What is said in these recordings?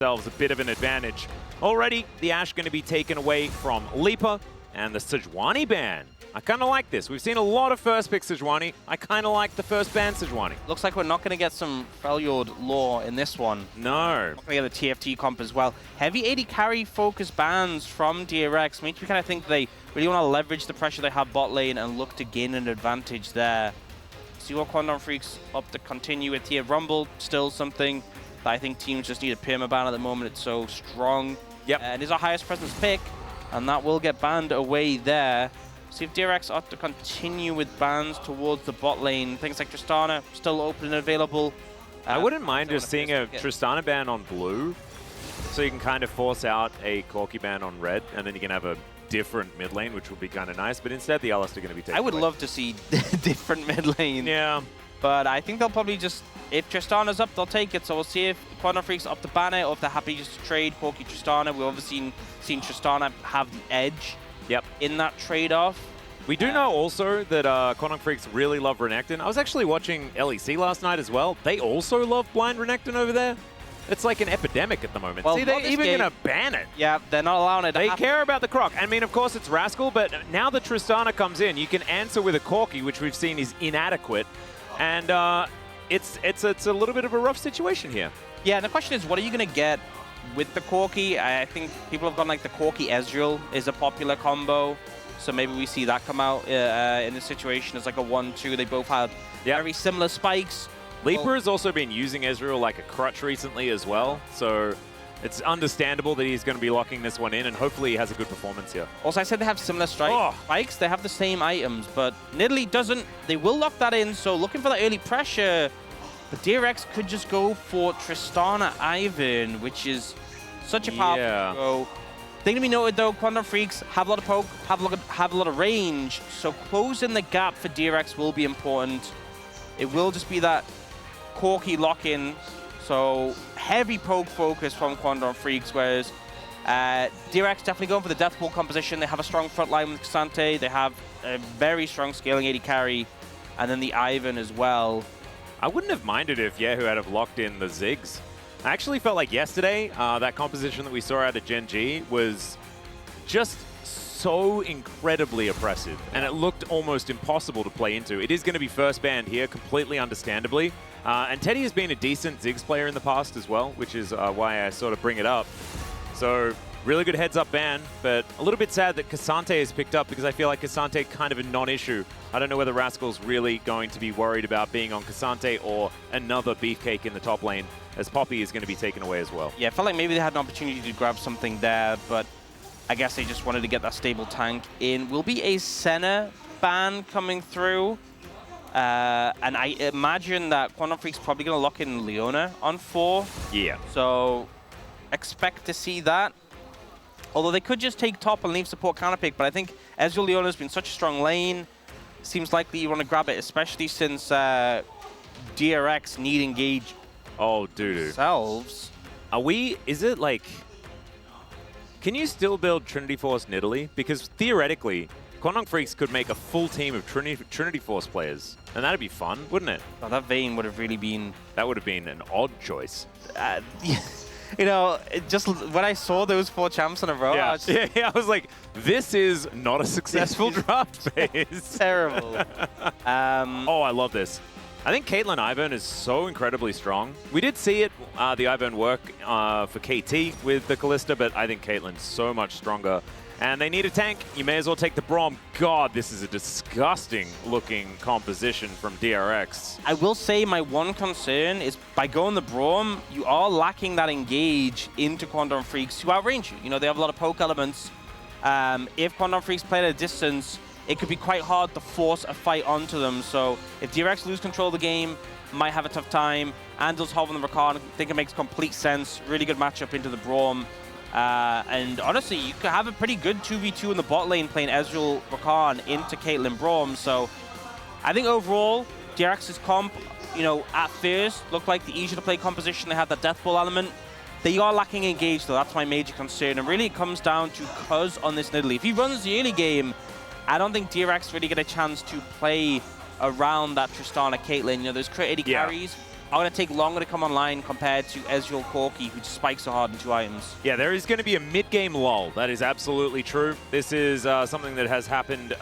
themselves a bit of an advantage. Already, the Ashe going to be taken away from Leaper and the Sejuani ban. I kind of like this. We've seen a lot of first pick Sejuani. I kind of like the first ban Sejuani. Looks like we're not going to get some Freljord lore in this one. No. Not going to get the TFT comp as well. Heavy AD carry focus bans from DRX makes me kind of think they really want to leverage the pressure they have bot lane and look to gain an advantage there. See what Quantum Freaks up to continue with here. Rumble, still something that I think teams just need a permaban at the moment. It's so strong. Yep. It is our highest presence pick, and that will get banned away there. See if DRX ought to continue with bans towards the bot lane. Things like Tristana still open and available. I wouldn't mind just seeing a Tristana ban on blue, so you can kind of force out a Corki ban on red, and then you can have a different mid lane, which would be kind of nice. But instead, the Alistair are going to be taken I would away. love to see different mid lane. Yeah. But I think they'll probably just, if Tristana's up, they'll take it. So we'll see if Quantum Freaks up to ban it, or if they're happy just to trade Corki Tristana. We've obviously seen Tristana have the edge in that trade-off. We do know also that Quantum Freaks really love Renekton. I was actually watching LEC last night as well. They also love blind Renekton over there. It's like an epidemic at the moment. Well, see, they're even going to ban it. Yeah, they're not allowing it to happen. They care about the Croc. I mean, of course, it's Rascal, but now that Tristana comes in, you can answer with a Corki, which we've seen is inadequate. And it's a little bit of a rough situation here. Yeah, and the question is, what are you going to get with the Corki? I think people have gone like the Corki Ezreal is a popular combo. So maybe we see that come out in this situation as like a 1-2. They both had very similar spikes. Leaper has also been using Ezreal like a crutch recently as well. So it's understandable that he's going to be locking this one in, and hopefully he has a good performance here. Also, I said they have similar spikes. They have the same items, but Nidalee doesn't. They will lock that in, so looking for that early pressure. But DRX could just go for Tristana Ivan, which is such a powerful go. Thing to be noted, though, Quantum Freaks have a lot of poke, have a lot of range, so closing the gap for DRX will be important. It will just be that Corki lock-in, so heavy poke focus from Quantum Freaks, whereas DRX definitely going for the Death Pool composition. They have a strong front line with Cassante, they have a very strong scaling AD carry, and then the Ivan as well. I wouldn't have minded if Yehu had have locked in the Ziggs. I actually felt like yesterday, that composition that we saw out of Gen G was just so incredibly oppressive, and it looked almost impossible to play into. It is going to be first banned here, completely understandably. And Teddy has been a decent Ziggs player in the past as well, which is why I sort of bring it up. So really good heads-up ban, but a little bit sad that Cassante is picked up, because I feel like Cassante kind of a non-issue. I don't know whether Rascal's really going to be worried about being on Cassante or another beefcake in the top lane, as Poppy is going to be taken away as well. Yeah, I felt like maybe they had an opportunity to grab something there, but I guess they just wanted to get that stable tank in. Will be a Senna ban coming through. And I imagine that Quantum Freak's probably going to lock in Leona on 4. Yeah. So expect to see that. Although they could just take top and leave support counterpick, but I think Ezreal Leona's been such a strong lane. Seems likely you want to grab it, especially since DRX need engage themselves. Are we, is it like, can you still build Trinity Force Nidalee? Because theoretically, Quantum Freaks could make a full team of Trinity Force players, and that'd be fun, wouldn't it? Oh, that Vayne would have really been... That would have been an odd choice. You know, just when I saw those 4 champs in a row, I was like, this is not a successful draft phase. Terrible. Oh, I love this. I think Caitlyn Ivern is so incredibly strong. We did see it, the Ivern work for KT with the Kalista, but I think Caitlyn's so much stronger. And they need a tank. You may as well take the Braum. God, this is a disgusting looking composition from DRX. I will say my one concern is by going the Braum, you are lacking that engage into Quantum Freaks to outrange you. You know, they have a lot of poke elements. If Quantum Freaks play at a distance, it could be quite hard to force a fight onto them. So if DRX lose control of the game, might have a tough time. Angel's holding the Rakan. I think it makes complete sense. Really good matchup into the Braum. And honestly, you could have a pretty good 2v2 in the bot lane playing Ezreal Rakan into Caitlyn Braum. So I think overall, DRX's comp, you know, at first looked like the easier to play composition. They had that Death Ball element. They are lacking engage though. That's my major concern. And really it comes down to Cuz on this Nidalee. If he runs the early game, I don't think DRX really get a chance to play around that Tristana Caitlyn. You know, those crit AD carries are going to take longer to come online compared to Ezreal Corki, who just spikes so hard in 2 items. Yeah, there is going to be a mid-game lull. That is absolutely true. This is something that has happened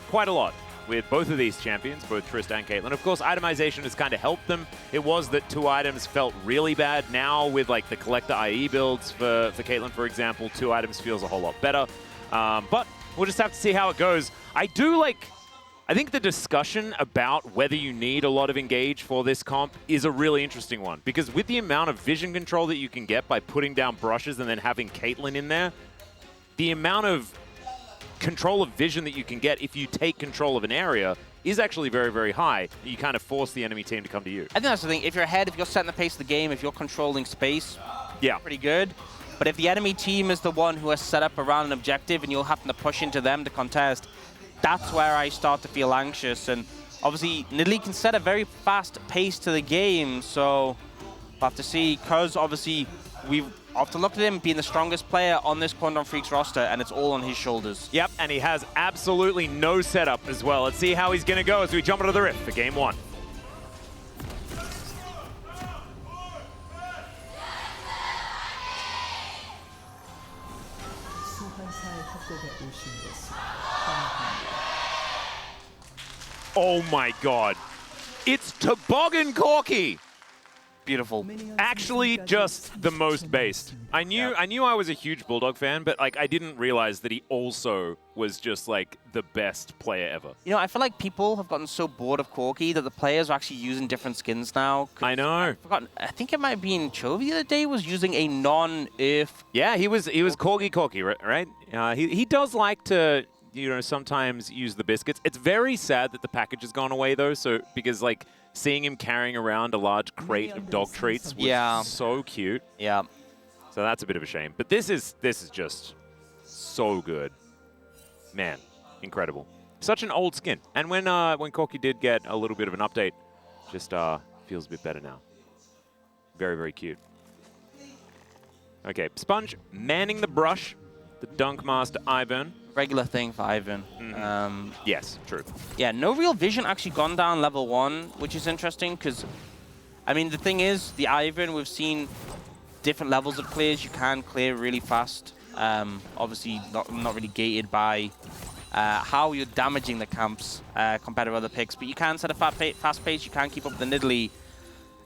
quite a lot with both of these champions, both Trist and Caitlyn. Of course, itemization has kind of helped them. It was that 2 items felt really bad. Now, with like the Collector IE builds for Caitlyn, for example, 2 items feels a whole lot better. But we'll just have to see how it goes. I think the discussion about whether you need a lot of engage for this comp is a really interesting one. Because with the amount of vision control that you can get by putting down brushes and then having Caitlyn in there, the amount of control of vision that you can get if you take control of an area is actually very, very high. You kind of force the enemy team to come to you. I think that's the thing. If you're ahead, if you're setting the pace of the game, if you're controlling space, yeah, pretty good. But if the enemy team is the one who has set up around an objective and you'll happen to push into them to contest, that's where I start to feel anxious. And obviously, Nidalee can set a very fast pace to the game, so we'll have to see. Because obviously, we've often looked at him being the strongest player on this Quantum Freaks roster, and it's all on his shoulders. Yep, and he has absolutely no setup as well. Let's see how he's going to go as we jump into the Rift for Game 1. Oh my god. It's Toboggan Corki! Beautiful. Actually, just the most based. I knew I was a huge Bulldog fan, but like I didn't realize that he also was just like the best player ever. You know, I feel like people have gotten so bored of Corki that the players are actually using different skins now. I know. I think it might have been Chovy the other day was using a non-Earth. Yeah, he was Corgi, right? He does like to, you know, sometimes use the biscuits. It's very sad that the package has gone away though, so because like seeing him carrying around a large crate of dog treats was so cute. Yeah. So that's a bit of a shame. But this is just so good. Man, incredible. Such an old skin. And when Corki did get a little bit of an update, just feels a bit better now. Very, very cute. Okay, Sponge manning the brush. The Dunk Master Ivern. Regular thing for Ivern. Mm-hmm. Yes, true. Yeah, no real vision actually gone down level 1, which is interesting because, I mean, the thing is, the Ivern, we've seen different levels of clears you can clear really fast. Obviously, not really gated by how you're damaging the camps compared to other picks, but you can set a fast pace, you can keep up with the Nidalee.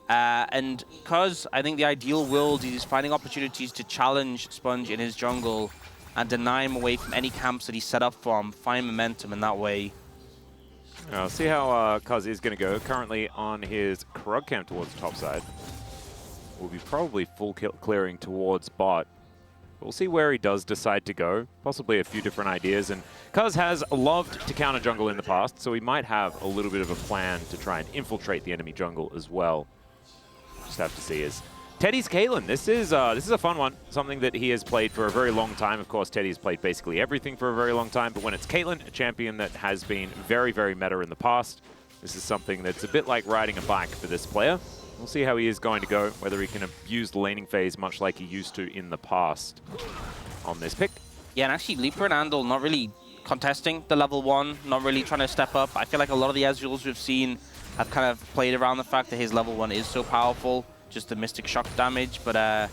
And because I think the ideal world is finding opportunities to challenge Sponge in his jungle and deny him away from any camps that he's set up from, find momentum in that way. I'll see how Cuz is going to go. Currently on his Krug camp towards the top side. Will be probably full clearing towards bot. We'll see where he does decide to go. Possibly a few different ideas. And Cuz has loved to counter jungle in the past, so he might have a little bit of a plan to try and infiltrate the enemy jungle as well. Just have to see is Teddy's Caitlyn. This is a fun one. Something that he has played for a very long time. Of course, Teddy has played basically everything for a very long time. But when it's Caitlyn, a champion that has been very, very meta in the past, this is something that's a bit like riding a bike for this player. We'll see how he is going to go, whether he can abuse the laning phase much like he used to in the past on this pick. Yeah, and actually Leaper and Andal not really contesting the level 1, not really trying to step up. I feel like a lot of the Ezreals we've seen have kind of played around the fact that his level 1 is so powerful, just the Mystic Shock damage, but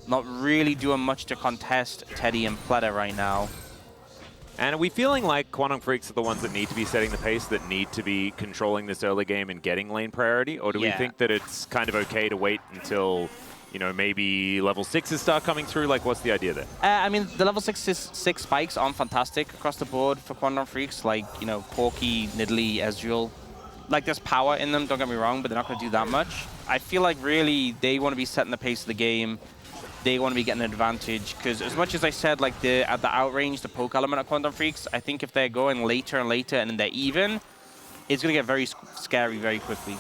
not really doing much to contest Teddy and Pleta right now. And are we feeling like Quantum Freaks are the ones that need to be setting the pace, that need to be controlling this early game and getting lane priority? Or do we think that it's kind of okay to wait until, you know, maybe level 6s start coming through? Like, what's the idea there? I mean, the level 6 spikes aren't fantastic across the board for Quantum Freaks, like, you know, Corki, Nidalee, Ezreal. Like, there's power in them, don't get me wrong, but they're not going to do that much. I feel like really they want to be setting the pace of the game. They want to be getting an advantage, because as much as I said, like, at the outrange, the poke element of Quantum Freaks, I think if they're going later and later and then they're even, it's going to get very scary very quickly.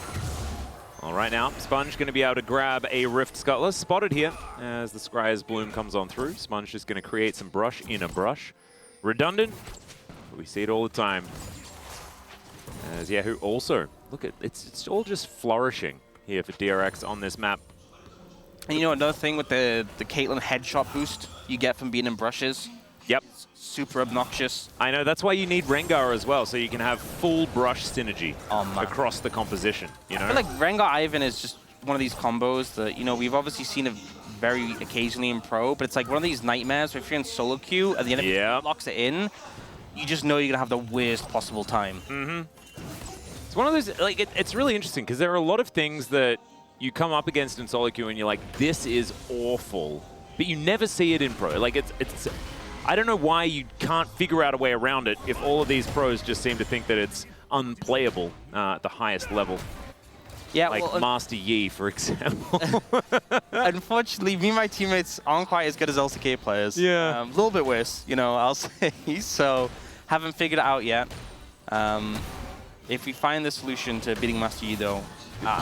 All right, now Sponge going to be able to grab a Rift Scuttler, spotted here as the Scryer's Bloom comes on through. Sponge is going to create some brush in a brush. Redundant, but we see it all the time. As Yahoo also, look at it's all just flourishing here for DRX on this map. And you know another thing with the Caitlyn headshot boost you get from being in brushes? Yep. It's super obnoxious. I know, that's why you need Rengar as well, so you can have full brush synergy across the composition, you know? I feel like Rengar Ivern is just one of these combos that, you know, we've obviously seen it very occasionally in pro, but it's like one of these nightmares where if you're in solo queue and the enemy locks it in, you just know you're going to have the worst possible time. It's one of those, like, it's really interesting because there are a lot of things that you come up against in solo queue and you're like, this is awful, but you never see it in pro. Like, it's I don't know why you can't figure out a way around it if all of these pros just seem to think that it's unplayable at the highest level. Yeah, like well, Master Yi, for example. Unfortunately, me and my teammates aren't quite as good as LCK players. Yeah. A little bit worse, you know, I'll say. So, haven't figured it out yet. If we find the solution to beating Master Yi, though,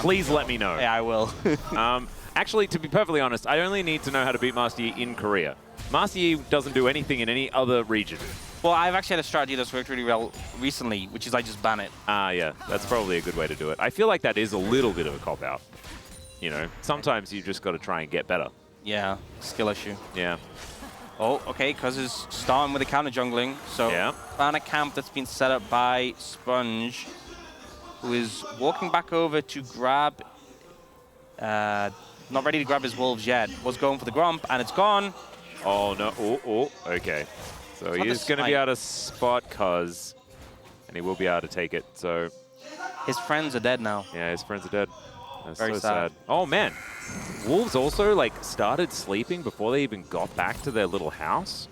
please let me know. Yeah, I will. Actually, to be perfectly honest, I only need to know how to beat Master Yi in Korea. Master Yi doesn't do anything in any other region. Well, I've actually had a strategy that's worked really well recently, which is I just ban it. Yeah, that's probably a good way to do it. I feel like that is a little bit of a cop-out. You know, sometimes you just got to try and get better. Yeah, skill issue. Yeah. Oh, okay, Cuz is starting with the counter jungling. So, found a camp that's been set up by Sponge, who is walking back over to grab... not ready to grab his wolves yet. Was going for the Gromp, and it's gone. Oh, no. Oh, okay. So he's going to be able to spot Cuz, and he will be able to take it. So his friends are dead now. Yeah, his friends are dead. That's very so sad. Oh, man. Wolves also, like, started sleeping before they even got back to their little house.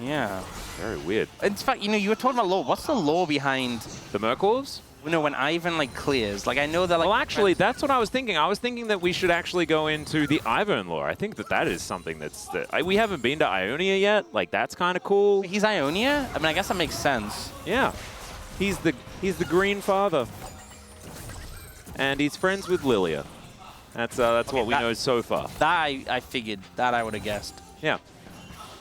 Yeah. Very weird. In fact, you know, you were talking about lore. What's the lore behind... The Merc Wolves? No, when Ivan, like, clears. Like, I know that, like... Well, actually, that's what I was thinking. I was thinking that we should actually go into the Ivern lore. I think that that is something that's... we haven't been to Ionia yet. Like, that's kind of cool. He's Ionia? I mean, I guess that makes sense. Yeah. He's the Green Father. And he's friends with Lilia. That's what we know so far. That I figured. That I would have guessed. Yeah.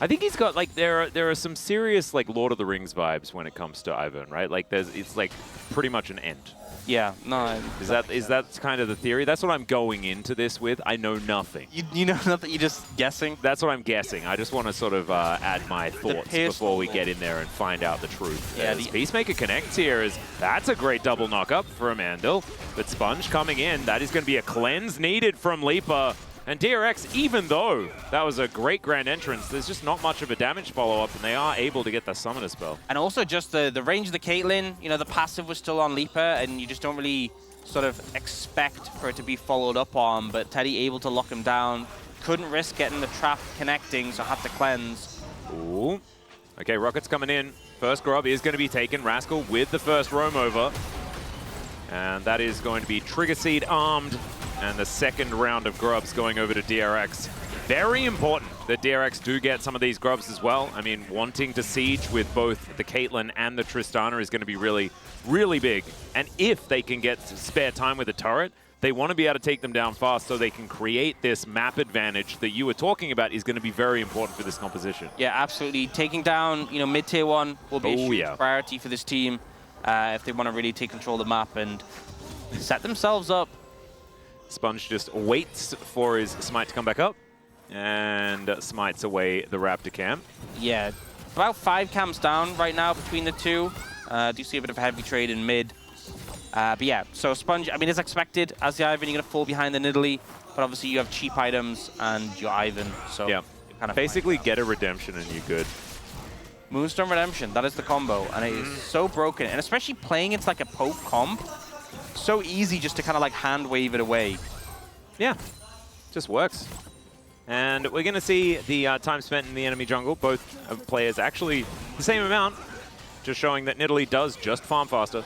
I think he's got, like, there are some serious, like, Lord of the Rings vibes when it comes to Ivern, right? Like, it's like pretty much an end. Yeah, no. Is that kind of the theory? That's what I'm going into this with. I know nothing. You know nothing. You're just guessing. That's what I'm guessing. I just want to sort of add my thoughts before we get in there and find out the truth. Yeah, Peacemaker connects here. That's a great double knock up for Amandel. But Sponge coming in. That is going to be a cleanse needed from Leaper. And DRX, even though that was a great grand entrance, there's just not much of a damage follow-up, and they are able to get the Summoner spell. And also just the range of the Caitlyn, you know, the passive was still on Leaper, and you just don't really sort of expect for it to be followed up on, but Teddy able to lock him down. Couldn't risk getting the trap connecting, so had to cleanse. Ooh. Okay, Rocket's coming in. First grub is going to be taken. Rascal with the first roam over. And that is going to be Trigger Seed armed. And the second round of grubs going over to DRX. Very important that DRX do get some of these grubs as well. I mean, wanting to siege with both the Caitlyn and the Tristana is going to be really, really big. And if they can get spare time with the turret, they want to be able to take them down fast so they can create this map advantage that you were talking about is going to be very important for this composition. Yeah, absolutely. Taking down, you know, mid-tier 1 will be a huge priority for this team if they want to really take control of the map and set themselves up. Sponge just waits for his smite to come back up and smites away the Raptor camp. Yeah, about 5 camps down right now between the two. Do see a bit of a heavy trade in mid. But yeah, so Sponge, I mean, it's expected as the Ivan, you're going to fall behind the Nidalee, but obviously you have cheap items and your Ivan, so yeah, kind of basically get a redemption and you're good. Moonstone Redemption, that is the combo, and it is so broken, and especially playing it's like a poke comp. So easy just to kind of like hand wave it away. Yeah, just works. And we're going to see the time spent in the enemy jungle. Both players actually the same amount, just showing that Nidalee does just farm faster.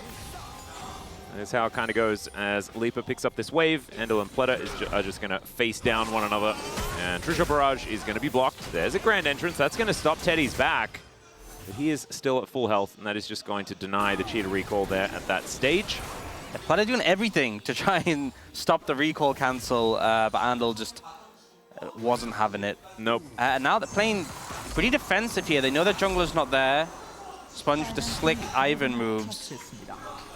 And that's how it kind of goes as Leaper picks up this wave. Endel and Pleta are just going to face down one another. And Trisha Barrage is going to be blocked. There's a grand entrance. That's going to stop Teddy's back. But he is still at full health, and that is just going to deny the Cheetah recall there at that stage. Pleta doing everything to try and stop the recall cancel, but Andal just wasn't having it. Nope. And now they're playing pretty defensive here. They know their jungler's not there. Sponge with the slick Ivan moves.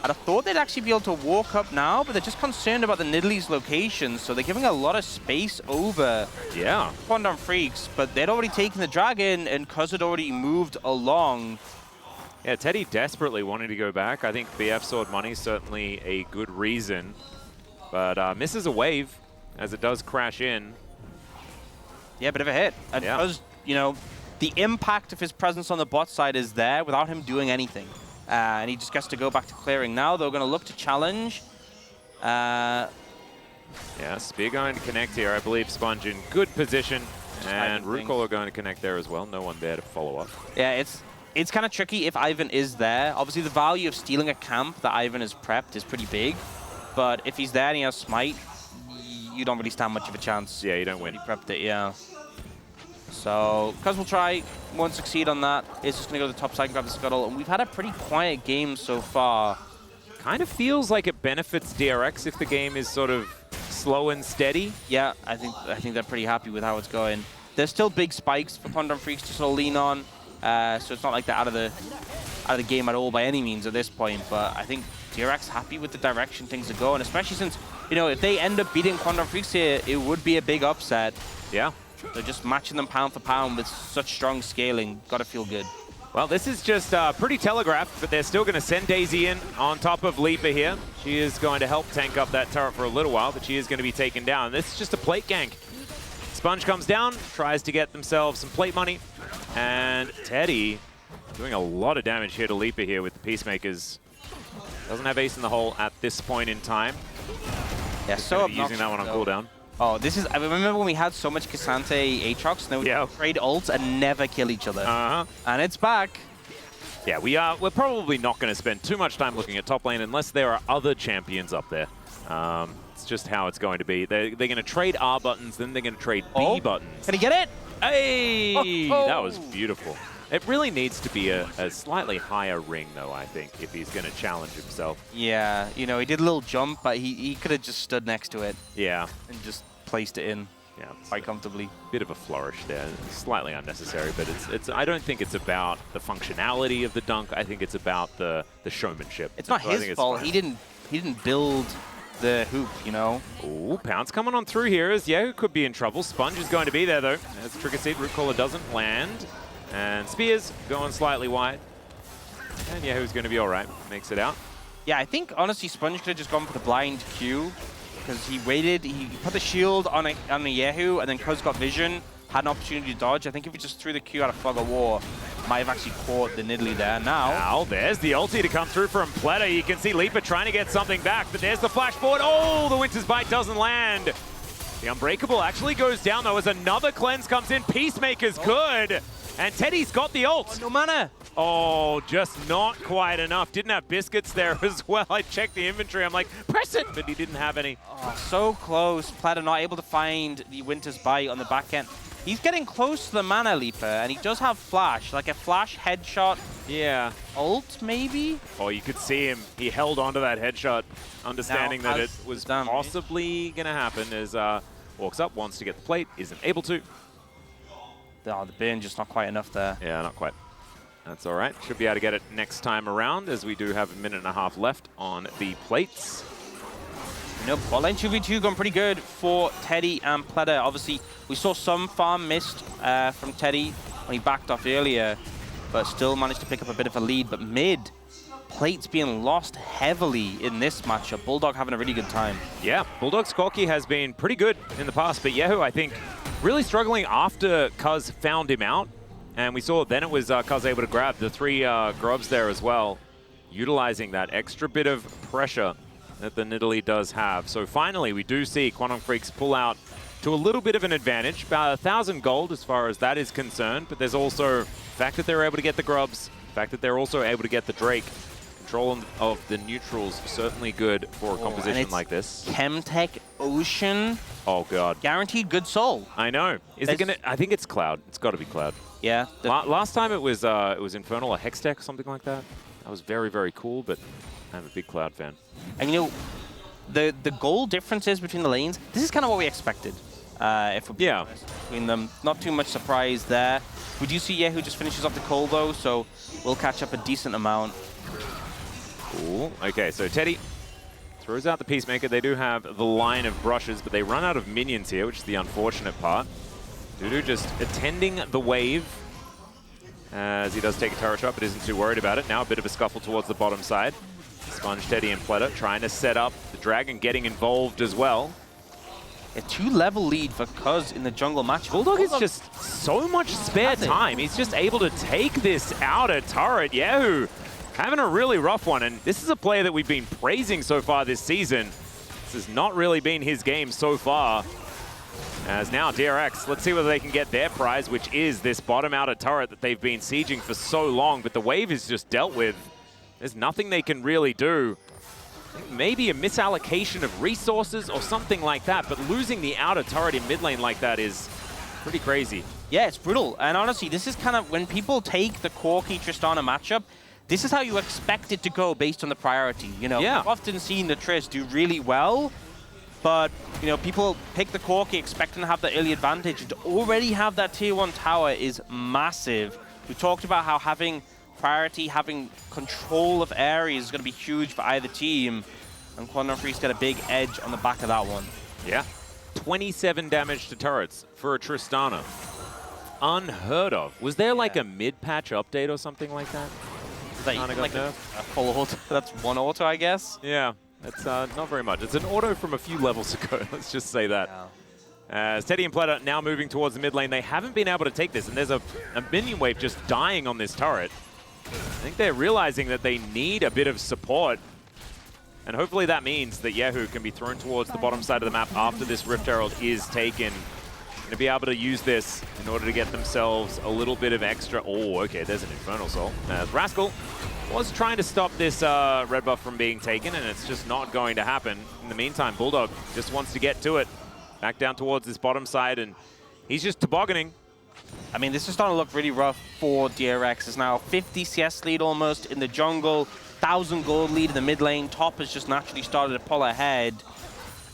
I'd have thought they'd actually be able to walk up now, but they're just concerned about the Nidalee's location, so they're giving a lot of space over Quandam Freaks, but they'd already taken the dragon, and Cuz had already moved along. Yeah, Teddy desperately wanting to go back. I think BF Sword Money certainly a good reason. but misses a wave as it does crash in. Yeah, bit of a hit. And because, you know, the impact of his presence on the bot side is there without him doing anything. And he just gets to go back to clearing. Now they're going to look to challenge. Yeah, Spear going to connect here. I believe Sponge in good position. And Rootcall are going to connect there as well. No one there to follow up. Yeah, it's kind of tricky if Ivan is there. Obviously, the value of stealing a camp that Ivan has prepped is pretty big. But if he's there and he has Smite, you don't really stand much of a chance. Yeah, you don't win. He prepped it, yeah. So, Cuz will try, won't succeed on that. It's just going to go to the top side and grab the Scuttle. And we've had a pretty quiet game so far. Kind of feels like it benefits DRX if the game is sort of slow and steady. Yeah, I think they're pretty happy with how it's going. There's still big spikes for Quantum Freaks to sort of lean on. So it's not like they're out of the game at all by any means at this point. But I think DRX happy with the direction things are going, especially since, you know, if they end up beating Quantum Freaks here, it would be a big upset. Yeah. So just matching them pound for pound with such strong scaling, gotta feel good. Well, this is just pretty telegraphed, but they're still going to send Daisy in on top of Leaper here. She is going to help tank up that turret for a little while, but she is going to be taken down. This is just a plate gank. Sponge comes down, tries to get themselves some plate money, and Teddy doing a lot of damage here to Leaper here with the Peacemakers. Doesn't have ace in the hole at this point in time. Yeah, so using that one on cooldown. Oh, this is, I remember when we had so much Cassante Aatrox, and they would trade ults and never kill each other. And it's back. Yeah, we're probably not going to spend too much time looking at top lane unless there are other champions up there. It's just how it's going to be. They're going to trade R buttons, then they're going to trade B buttons. Can he get it? Hey! That was beautiful. It really needs to be a slightly higher ring, though, I think, if he's going to challenge himself. Yeah, you know, he did a little jump, but he could have just stood next to it. Yeah. And just placed it in. Yeah, quite comfortably. Bit of a flourish there. Slightly unnecessary, but it's. I don't think it's about the functionality of the dunk. I think it's about the showmanship. It's not his fault. He didn't build the hoop, you know. Ooh, Pounce coming on through here as Yahoo could be in trouble. Sponge is going to be there, though. As Trigger Seed, Rootcaller doesn't land. And Spears going slightly wide. And Yahoo's going to be all right. Makes it out. Yeah, I think, honestly, Sponge could have just gone for the blind Q. Because he waited, he put the shield on a Yahoo, and then Cuz got vision, had an opportunity to dodge. I think if he just threw the Q out of Fog of War, might have actually caught the Nidalee there. Now there's the ulti to come through from Pleta. You can see Leaper trying to get something back, but there's the flash forward. Oh, the Winter's Bite doesn't land. The Unbreakable actually goes down, though, as another cleanse comes in. Peacemaker's good. And Teddy's got the ult. Oh, no mana. Oh, just not quite enough. Didn't have biscuits there as well. I checked the inventory. I'm like, press it, but he didn't have any. Oh, so close. Plata not able to find the Winter's Bite on the back end. He's getting close to the mana Leaper, and he does have flash, like a flash headshot. Yeah. Ult, maybe? Oh, you could see him. He held onto that headshot, understanding that it was possibly going to happen as walks up, wants to get the plate, isn't able to. Oh, the bin just not quite enough there. Yeah, not quite. That's all right. Should be able to get it next time around, as we do have a minute and a half left on the plates. You know, bot lane 2v2 going pretty good for Teddy and Pleta. Obviously, we saw some farm missed from Teddy when he backed off earlier, but still managed to pick up a bit of a lead. But mid, plates being lost heavily in this matchup. Bulldog having a really good time. Yeah, Bulldog's Skorky has been pretty good in the past, but Yahoo, I think, really struggling after Cuz found him out. And we saw then it was Cuz able to grab the 3 grubs there as well, utilizing that extra bit of pressure that the Nidalee does have. So finally, we do see Quantum Freaks pull out to a little bit of an advantage, about 1,000 gold as far as that is concerned, but there's also the fact that they're able to get the grubs, the fact that they're also able to get the Drake. Control of the neutrals certainly good for a composition like this. Chemtech Ocean. Oh god. Guaranteed good soul. I know. Is it gonna? I think it's Cloud. It's got to be Cloud. Yeah. Last time it was Infernal or Hextech or something like that. That was very, very cool, but I'm a big Cloud fan. And you know, the goal differences between the lanes, this is kind of what we expected. If we're honest between them. Not too much surprise there. We do see Yahoo just finishes off the coal though, so we'll catch up a decent amount. Cool. Okay, so Teddy throws out the Peacemaker. They do have the line of brushes, but they run out of minions here, which is the unfortunate part. Dudu just attending the wave as he does take a turret shot, but isn't too worried about it. Now a bit of a scuffle towards the bottom side. Sponge, Teddy, and Pleta trying to set up. The Dragon getting involved as well. A 2-level lead for Cuz in the jungle match. Bulldog is just so much spare time. He's just able to take this outer turret. Yahoo having a really rough one. And this is a player that we've been praising so far this season. This has not really been his game so far. As now DRX, let's see whether they can get their prize, which is this bottom outer turret that they've been sieging for so long. But the wave is just dealt with. There's nothing they can really do. Maybe a misallocation of resources or something like that, but losing the outer turret in mid lane like that is pretty crazy. Yeah, it's brutal. And honestly, this is kind of when people take the Corki Tristana matchup, this is how you expect it to go based on the priority. You know, yeah. We've often seen the Trist do really well, but you know, people pick the Corki expecting to have the early advantage. To already have that tier 1 tower is massive. We talked about how having priority, having control of areas is going to be huge for either team, and Quantum Freaks get a big edge on the back of that one. Yeah. 27 damage to turrets for a Tristana. Unheard of. Was there like a mid-patch update or something like that? Is that like a full auto? That's one auto, I guess? Yeah, it's not very much. It's an auto from a few levels ago, let's just say that. Yeah. As Teddy and Pleta now moving towards the mid lane, they haven't been able to take this, and there's a minion wave just dying on this turret. I think they're realizing that they need a bit of support, and hopefully that means that Yahoo can be thrown towards the bottom side of the map after this Rift Herald is taken. Going to be able to use this in order to get themselves a little bit of extra. Oh, okay, there's an Infernal Soul. Rascal was trying to stop this red buff from being taken, and it's just not going to happen. In the meantime, Bulldog just wants to get to it. Back down towards this bottom side, and he's just tobogganing. I mean, this is starting to look really rough for DRX. It's now 50 CS lead almost in the jungle, 1,000 gold lead in the mid lane. Top has just naturally started to pull ahead.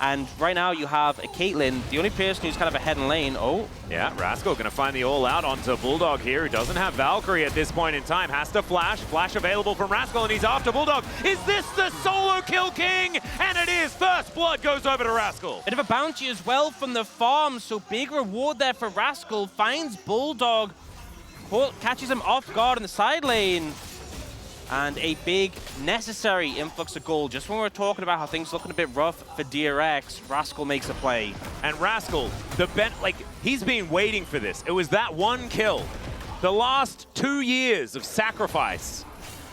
And right now you have a Caitlyn, the only person who's kind of ahead in lane. Oh. Yeah, Rascal going to find the all-out onto Bulldog here, who doesn't have Valkyrie at this point in time. Has to flash. Flash available from Rascal, and he's after Bulldog. Is this the solo kill king? And it is. First blood goes over to Rascal. Bit of a bounty as well from the farm, so big reward there for Rascal. Finds Bulldog, catches him off guard in the side lane. And a big, necessary influx of gold. Just when we're talking about how things looking a bit rough for DRX, Rascal makes a play. And Rascal, he's been waiting for this. It was that one kill. The last 2 years of sacrifice.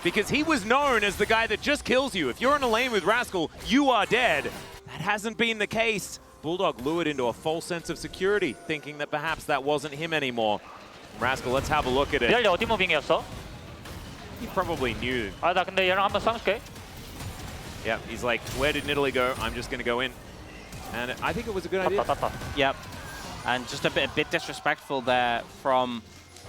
Because he was known as the guy that just kills you. If you're in a lane with Rascal, you are dead. That hasn't been the case. Bulldog lured into a false sense of security, thinking that perhaps that wasn't him anymore. Rascal, let's have a look at it. 어디 무빙이었어? He probably knew. 나 근데 얘랑 한번 싸울게. Yeah, he's like, where did Nidalee go? I'm just going to go in. And I think it was a good idea. Yep. And just a bit disrespectful there from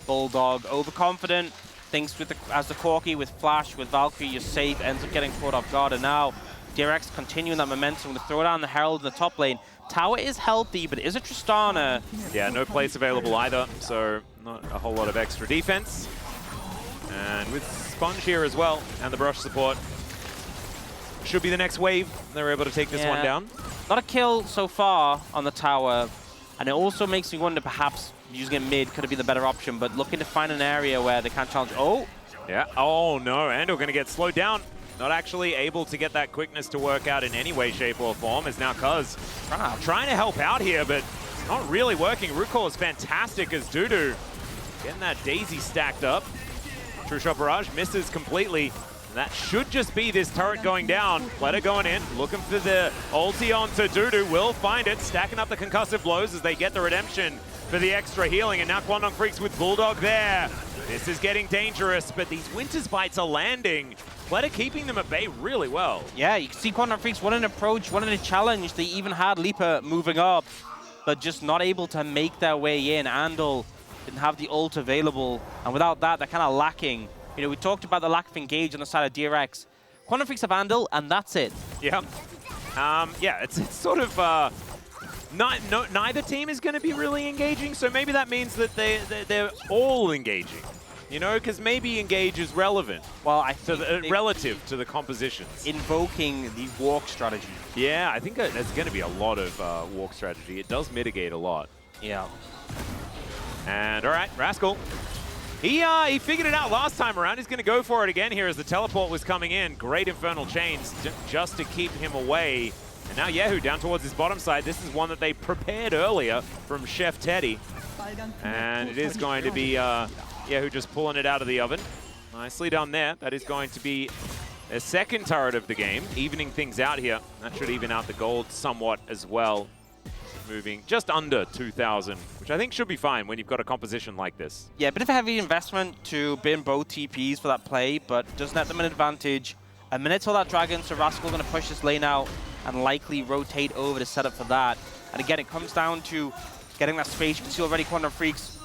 Bulldog. Overconfident, thinks as the Corki with Flash, with Valkyrie, you're safe, ends up getting caught off guard. And now DRX continuing that momentum to throw down the Herald in the top lane. Tower is healthy, but it is a Tristana. Yeah, no place available either, so not a whole lot of extra defense. And with Sponge here as well, and the brush support, should be the next wave. They're able to take this one down. Not a kill so far on the tower, and it also makes me wonder perhaps using it mid could have been the better option, but looking to find an area where they can't challenge. Oh! Yeah, oh no, Andor going to get slowed down. Not actually able to get that quickness to work out in any way, shape, or form, is now Cuz trying to help out here, but it's not really working. Root Call is fantastic as Dudu getting that Daisy stacked up. True Shot Barrage misses completely. And that should just be this turret going down. Pleta going in, looking for the ulti onto Dudu. Will find it, stacking up the concussive blows as they get the redemption for the extra healing. And now Quantum Freaks with Bulldog there. This is getting dangerous, but these Winter's Bites are landing. Pleta keeping them at bay really well. Yeah, you can see Quantum Freaks wanting an approach, wanting a challenge. They even had Leaper moving up, but just not able to make their way in. Andal didn't have the ult available, and without that, they're kind of lacking. You know, we talked about the lack of engage on the side of DRX. Quantum Freaks have Andal, and that's it. Yeah. Yeah, it's sort of... neither team is going to be really engaging, so maybe that means that they're all engaging. You know, because maybe engage is relevant. Well, I think relative to the compositions. Invoking the walk strategy. Yeah, I think there's going to be a lot of walk strategy. It does mitigate a lot. Yeah. And all right, Rascal He figured it out last time around. He's going to go for it again here as the teleport was coming in. Great Infernal Chains just to keep him away. And now Yahoo down towards his bottom side. This is one that they prepared earlier from Chef Teddy. And it is going to be Yahoo just pulling it out of the oven. Nicely done there. That is going to be a second turret of the game, evening things out here. That should even out the gold somewhat as well. Moving just under 2,000, which I think should be fine when you've got a composition like this. Yeah, a bit of a heavy investment to bin both TPs for that play, but does net them an advantage. A minute till that dragon, so Rascal going to push this lane out and likely rotate over to set up for that. And again, it comes down to getting that space. You can see already Quantum Freaks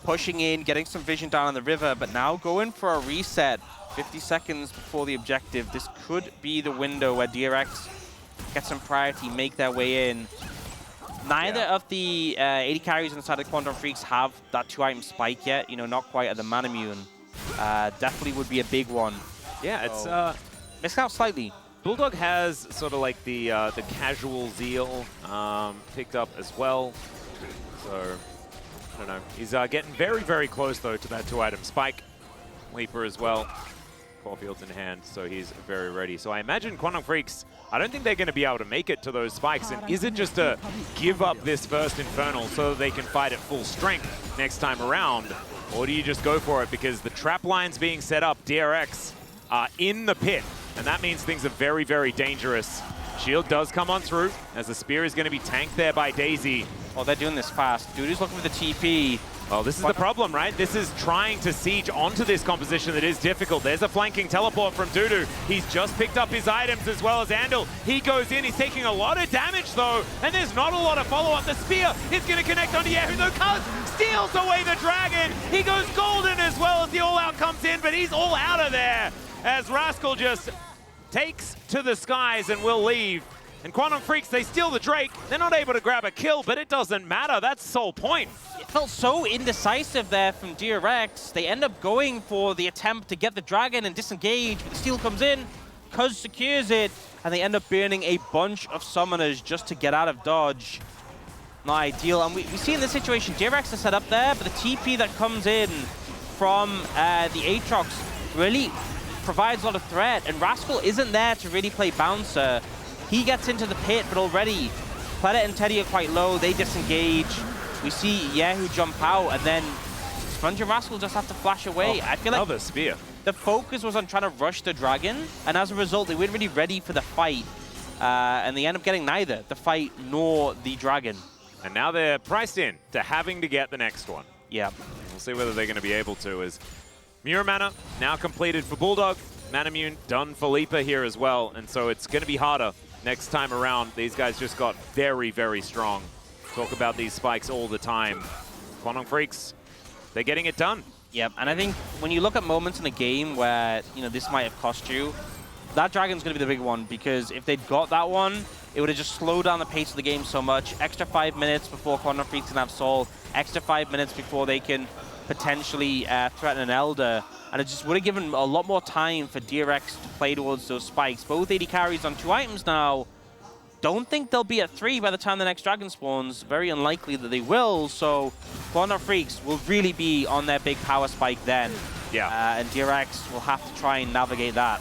pushing in, getting some vision down on the river, but now going for a reset. 50 seconds before the objective. This could be the window where DRX get some priority, make their way in. Neither of the 80 carries inside of Quantum Freaks have that 2-item spike yet. You know, not quite at the Manamune. Definitely would be a big one. Yeah, it's missed out slightly. Bulldog has sort of like the casual zeal picked up as well. So I don't know. He's getting very, very close though to that 2-item spike. Leaper as well. Caulfield's in hand, so he's very ready. So I imagine Quantum Freaks, I don't think they're going to be able to make it to those spikes. And is it just to give up this first Infernal so that they can fight at full strength next time around? Or do you just go for it? Because the trap line's being set up, DRX are in the pit. And that means things are very, very dangerous. Shield does come on through, as the spear is going to be tanked there by Daisy. Oh, they're doing this fast. Dude is looking for the TP. Well, this is the problem, right? This is trying to siege onto this composition that is difficult. There's a flanking teleport from Dudu. He's just picked up his items as well as Andal. He goes in, he's taking a lot of damage though, and there's not a lot of follow-up. The spear is going to connect onto Yahoo, though. Cuz steals away the dragon. He goes golden as well as the all-out comes in, but he's all out of there as Rascal just takes to the skies and will leave. And Quantum Freaks, they steal the Drake. They're not able to grab a kill, but it doesn't matter. That's the sole point. It felt so indecisive there from DRX. They end up going for the attempt to get the dragon and disengage, but the steal comes in, Cuz secures it, and they end up burning a bunch of summoners just to get out of dodge. Not ideal. And we see in this situation, DRX is set up there, but the TP that comes in from the Aatrox really provides a lot of threat, and Rascal isn't there to really play bouncer. He gets into the pit, but already Planet and Teddy are quite low. They disengage. We see Yahoo jump out, and then Sponge and Rascal just have to flash away. Oh, I feel like another spear. The focus was on trying to rush the dragon, and as a result, they weren't really ready for the fight. And they end up getting neither the fight nor the dragon. And now they're priced in to having to get the next one. Yeah. We'll see whether they're going to be able to. As Mirror Mana now completed for Bulldog. Manamune done for Leaper here as well. And so it's going to be harder next time around. These guys just got very, very strong. Talk about these spikes all the time. Quantum Freaks, they're getting it done. Yep, and I think when you look at moments in the game where, you know, this might have cost you, that dragon's going to be the big one, because if they'd got that one, it would have just slowed down the pace of the game so much. Extra 5 minutes before Quantum Freaks can have Soul, extra 5 minutes before they can potentially threaten an Elder, and it just would have given a lot more time for DRX to play towards those spikes. Both 80 carries on 2 items now. Don't think they'll be at 3 by the time the next dragon spawns. Very unlikely that they will, so Quantum Freaks will really be on their big power spike then. Yeah. And DRX will have to try and navigate that.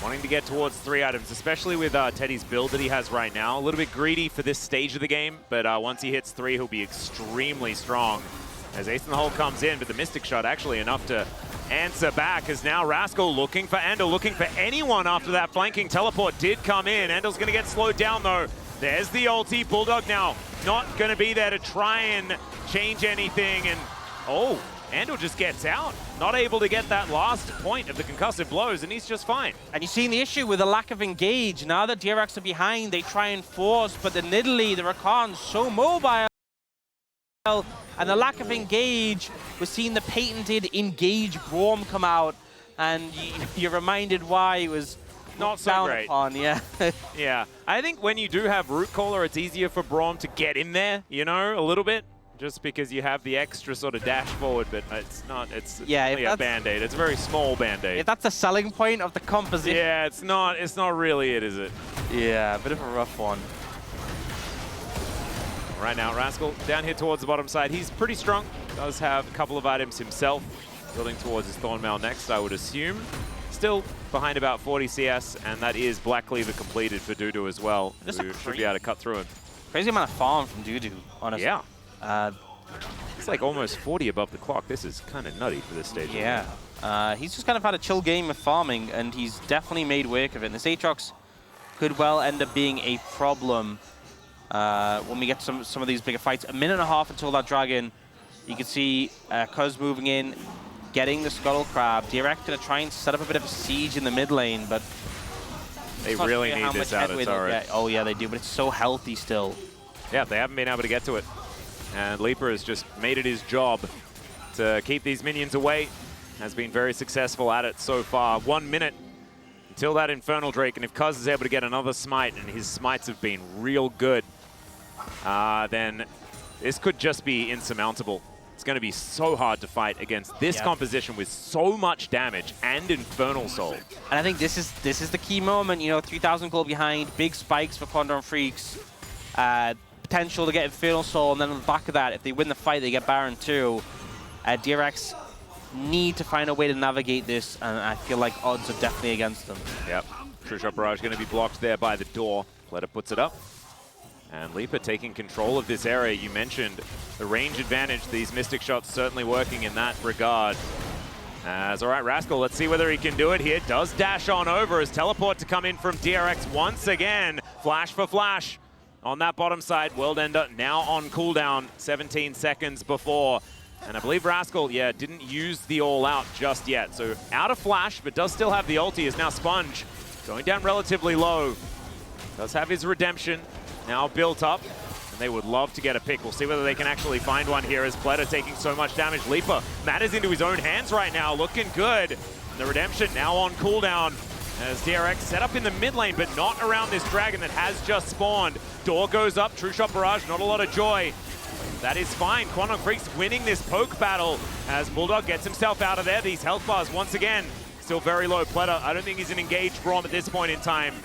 Wanting to get towards 3 items, especially with Teddy's build that he has right now. A little bit greedy for this stage of the game, but once he hits 3, he'll be extremely strong. As Ace in the Hole comes in, but the Mystic Shot actually enough to answer back, as now Rascal looking for Andal, looking for anyone after that flanking teleport did come in. Andal's going to get slowed down though. There's the ulti. Bulldog now not going to be there to try and change anything, and oh, Andal just gets out. Not able to get that last point of the concussive blows, and he's just fine. And you've seen the issue with the lack of engage. Now that DRX are behind, they try and force, but the Nidalee, the Rakan's so mobile. And the lack of engage, we're seeing the patented engage Braum come out, and you're reminded why it was not so down great. Upon, yeah. Yeah, I think when you do have Root Caller, it's easier for Braum to get in there, you know, a little bit, just because you have the extra sort of dash forward, but it's not, it's only a Band-Aid. It's a very small Band-Aid. If that's the selling point of the composition. Yeah, it's not really it, is it? Yeah, a bit of a rough one. Right now, Rascal down here towards the bottom side. He's pretty strong. does have a couple of items himself, building towards his Thornmail next, I would assume. Still behind about 40 CS, and that is Black Cleaver completed for Dudu as well, who should be able to cut through him. Crazy amount of farm from Dudu, honestly. Yeah. It's like almost 40 above the clock. This is kind of nutty for this stage. Yeah. He's just kind of had a chill game of farming, and he's definitely made work of it. And this Aatrox could well end up being a problem when we get to some of these bigger fights. A minute and a half until that dragon. You can see Cuz moving in, getting the Scuttle Crab. DRX going to try and set up a bit of a siege in the mid lane, but they really need this out of turret. Oh yeah, they do, but it's so healthy still. Yeah, they haven't been able to get to it. And Leaper has just made it his job to keep these minions away. Has been very successful at it so far. 1 minute until that Infernal Drake, and if Cuz is able to get another smite, and his smites have been real good, then this could just be insurmountable. It's going to be so hard to fight against this composition with so much damage and Infernal Soul. And I think this is the key moment. You know, 3,000 gold behind, big spikes for Quandon Freaks, potential to get Infernal Soul, and then on the back of that, if they win the fight, they get Baron too. DRX need to find a way to navigate this, and I feel like odds are definitely against them. Yep. True Shot Barrage going to be blocked there by the door. Pleta puts it up. And Leaper taking control of this area. You mentioned the range advantage. These Mystic Shots certainly working in that regard. All right, Rascal, let's see whether he can do it here. Does dash on over as teleport to come in from DRX once again. Flash for flash on that bottom side. World Ender now on cooldown, 17 seconds before. And I believe Rascal, didn't use the all-out just yet. So out of flash, but does still have the ulti, is now Sponge. Going down relatively low. Does have his redemption now built up. And they would love to get a pick. We'll see whether they can actually find one here as Pleta taking so much damage. Leaper matters into his own hands right now, looking good. And the redemption now on cooldown as DRX set up in the mid lane, but not around this dragon that has just spawned. Door goes up, True Shot Barrage, not a lot of joy. That is fine. Quandon Freaks winning this poke battle as Bulldog gets himself out of there. These health bars once again still very low. Pleta, I don't think he's an engaged Braum at this point in time.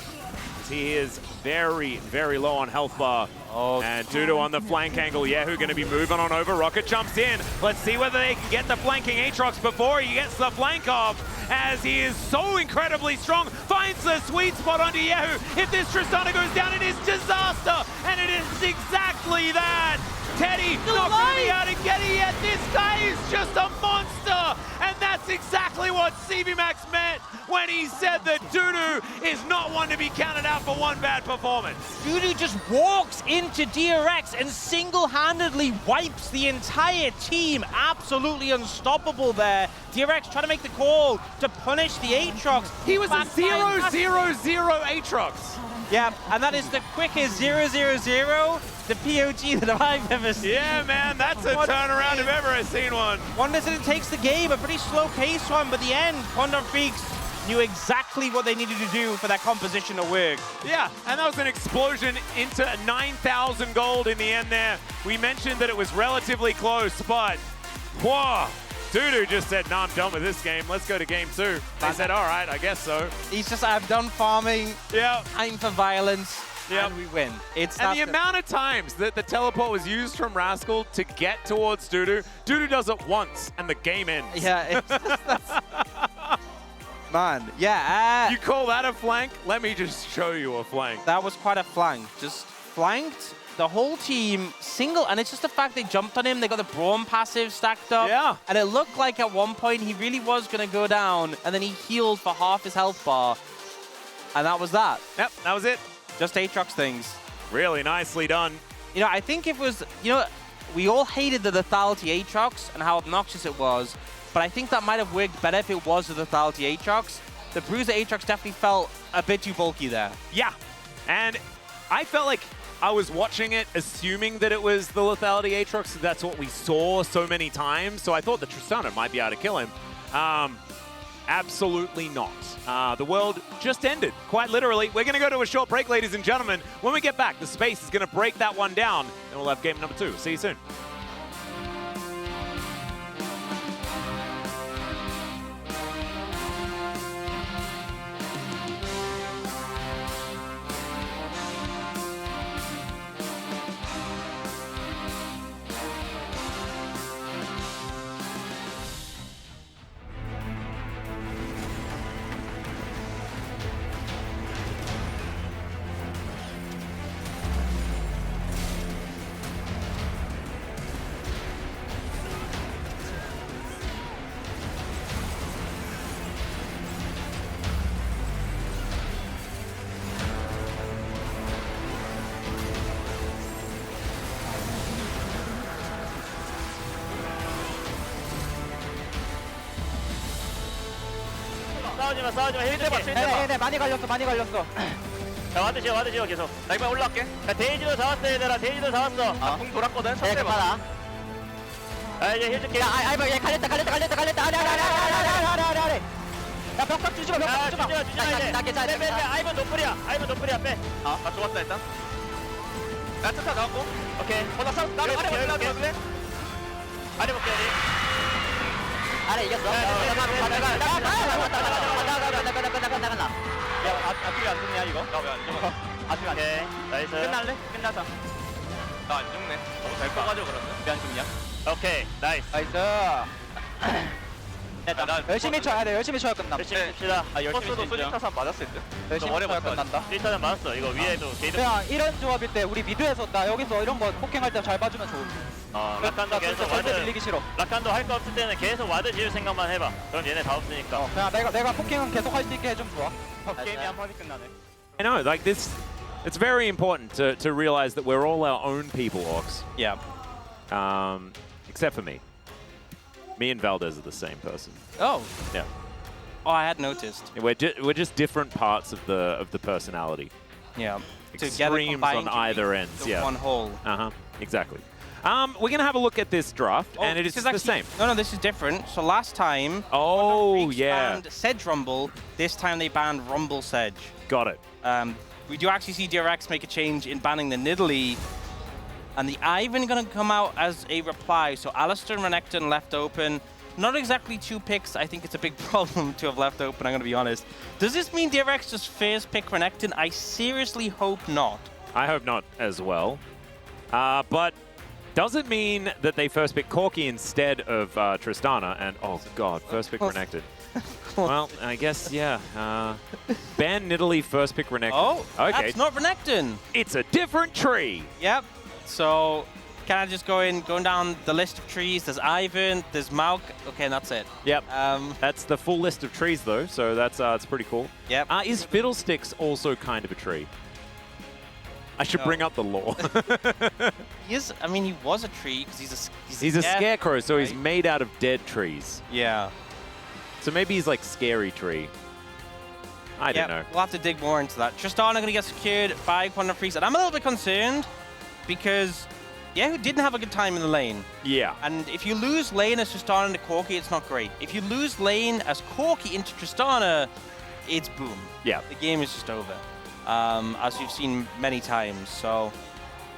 He is very, very low on health bar. And Dudu on the flank angle. Yehu going to be moving on over. Rocket jumps in. Let's see whether they can get the flanking Aatrox before he gets the flank off, as he is so incredibly strong. Finds the sweet spot onto Yehu. If this Tristana goes down, it is disaster. And it is exactly that. Teddy not going to be able to get it yet. This guy is just a monster. And that's exactly what CB Max meant when he said that Dudu is not one to be counted out for one bad performance. Dudu just walks into DRX and single-handedly wipes the entire team. Absolutely unstoppable there. DRX trying to make the call to punish the Aatrox. He was a 0-0-0 Aatrox. Yeah, and that is the quickest 0-0-0 the POG that I've ever seen. Yeah, man, that's a turnaround if ever seen one. One Dissident takes the game, a pretty slow pace one, but the end, Quandon Freaks knew exactly what they needed to do for that composition to work. Yeah, and that was an explosion into 9,000 gold in the end there. We mentioned that it was relatively close, but whoa. Dudu just said, nah, I'm done with this game. Let's go to game 2. I said, all right, I guess so. He's just, I'm done farming. Yeah. Time for violence. And we win. And the amount of times that the teleport was used from Rascal to get towards Dudu, Dudu does it once and the game ends. Yeah, it's just, man, yeah. You call that a flank? Let me just show you a flank. That was quite a flank. Just flanked the whole team single, and it's just the fact they jumped on him. They got the Braum passive stacked up. Yeah. And it looked like at one point he really was going to go down, and then he healed for half his health bar. And that was that. Yep, that was it. Just Aatrox things. Really nicely done. You know, I think it was, you know, we all hated the lethality Aatrox and how obnoxious it was, but I think that might have worked better if it was the lethality Aatrox. The Bruiser Aatrox definitely felt a bit too bulky there. Yeah, and I felt like I was watching it assuming that it was the lethality Aatrox. That's what we saw so many times, so I thought the Tristana might be able to kill him. Absolutely not. The world just ended, quite literally. We're going to go to a short break, ladies and gentlemen. When we get back, the space is going to break that one down, and we'll have game number 2. See you soon. 싸우지 마. 힐 줄게. 네, 많이 걸렸어. 자, 와드 지워 계속. 나 이번에 올라갈게. 자, 데이지도 잡았어, 얘들아. 데이지도 잡았어. 공 돌았거든. 네, 천천히 봐. 아, 이제 힐 줄게. 아이고, 얘 갈렸다. 아래. 야, 벽 주지 마. 주지마 이제. 나 괜찮아. 빼. 아이번 노플이야. 빼. 나 좋았다 일단. 나 트타 나왔고. 오케이. 나 싸움. 나 아래 올라가 그래. 아래 볼게, 우리. 아래 이겼어. 나가. 야, 아프리 안 죽냐 이거? 나 왜 안 죽어? 아프리 안 오케이. 나이스. 끝날래? 끝나자. 나 안 죽네. 너무 잘 꺼가지고 그러네. 왜 안 죽냐? 오케이. 나이스. 나이스. 열심히 쳐야 돼. 열심히 쳐야 끝나. 열심히 칩시다. 버스도 소집타산 맞았을 듯. 열심히 머리 쳐야 맞춰. 끝난다. 일단은 맞았어. 이거 위에도 게이드. 그냥 이런 조합일 때 우리 미드에서 나 여기서 이런 거 포킹할 때 잘 봐주면 좋은데. 라칸도 나 계속 진짜 절대 와드. 밀리기 싫어. 라칸도 할 거 없을 때는 계속 와드 지을 생각만 해봐. 그럼 얘네 다 없으니까. 그냥 내가 포킹은 계속 할 수 있게 해주면 좋아. 게임이 한 번에 끝나네. I know, like this, it's very important to realize that we're all our own people, Orcs. Yeah. Except for me. Me and Valdez are the same person. Oh. Yeah. Oh, I had noticed. We're just different parts of the personality. Yeah. Extremes on either ends. Yeah. One whole. Exactly. We're gonna have a look at this draft, and it is this the actually, same. No, this is different. So last time, Oh yeah, banned Sedge Rumble. This time they banned Rumble Sedge. got it. We do actually see DRX make a change in banning the Nidalee. And the Ivan going to come out as a reply. So Alistair and Renekton left open. Not exactly 2 picks. I think it's a big problem to have left open, I'm going to be honest. Does this mean DRX just first pick Renekton? I seriously hope not. I hope not as well. But does it mean that they first pick Corki instead of Tristana? And oh god, first pick Renekton. Well, I guess, yeah. Ban Nidalee, first pick Renekton. Oh, okay. that's not Renekton. It's a different tree. Yep. So, can I just going down the list of trees? There's Ivan, there's Mauk. Okay, and that's it. Yep. That's the full list of trees, though, so that's pretty cool. Yep. Is Fiddlesticks also kind of a tree? I should bring up the lore. He is. I mean, he was a tree because He's a scarecrow, so he's right? made out of dead trees. Yeah. So maybe he's like scary tree. I don't know. We'll have to dig more into that. Tristana going to get secured by Quantum Freaks, and I'm a little bit concerned because Yahoo didn't have a good time in the lane. Yeah. And if you lose lane as Tristana into Corki, it's not great. If you lose lane as Corki into Tristana, it's boom. Yeah. The game is just over, as we've seen many times. So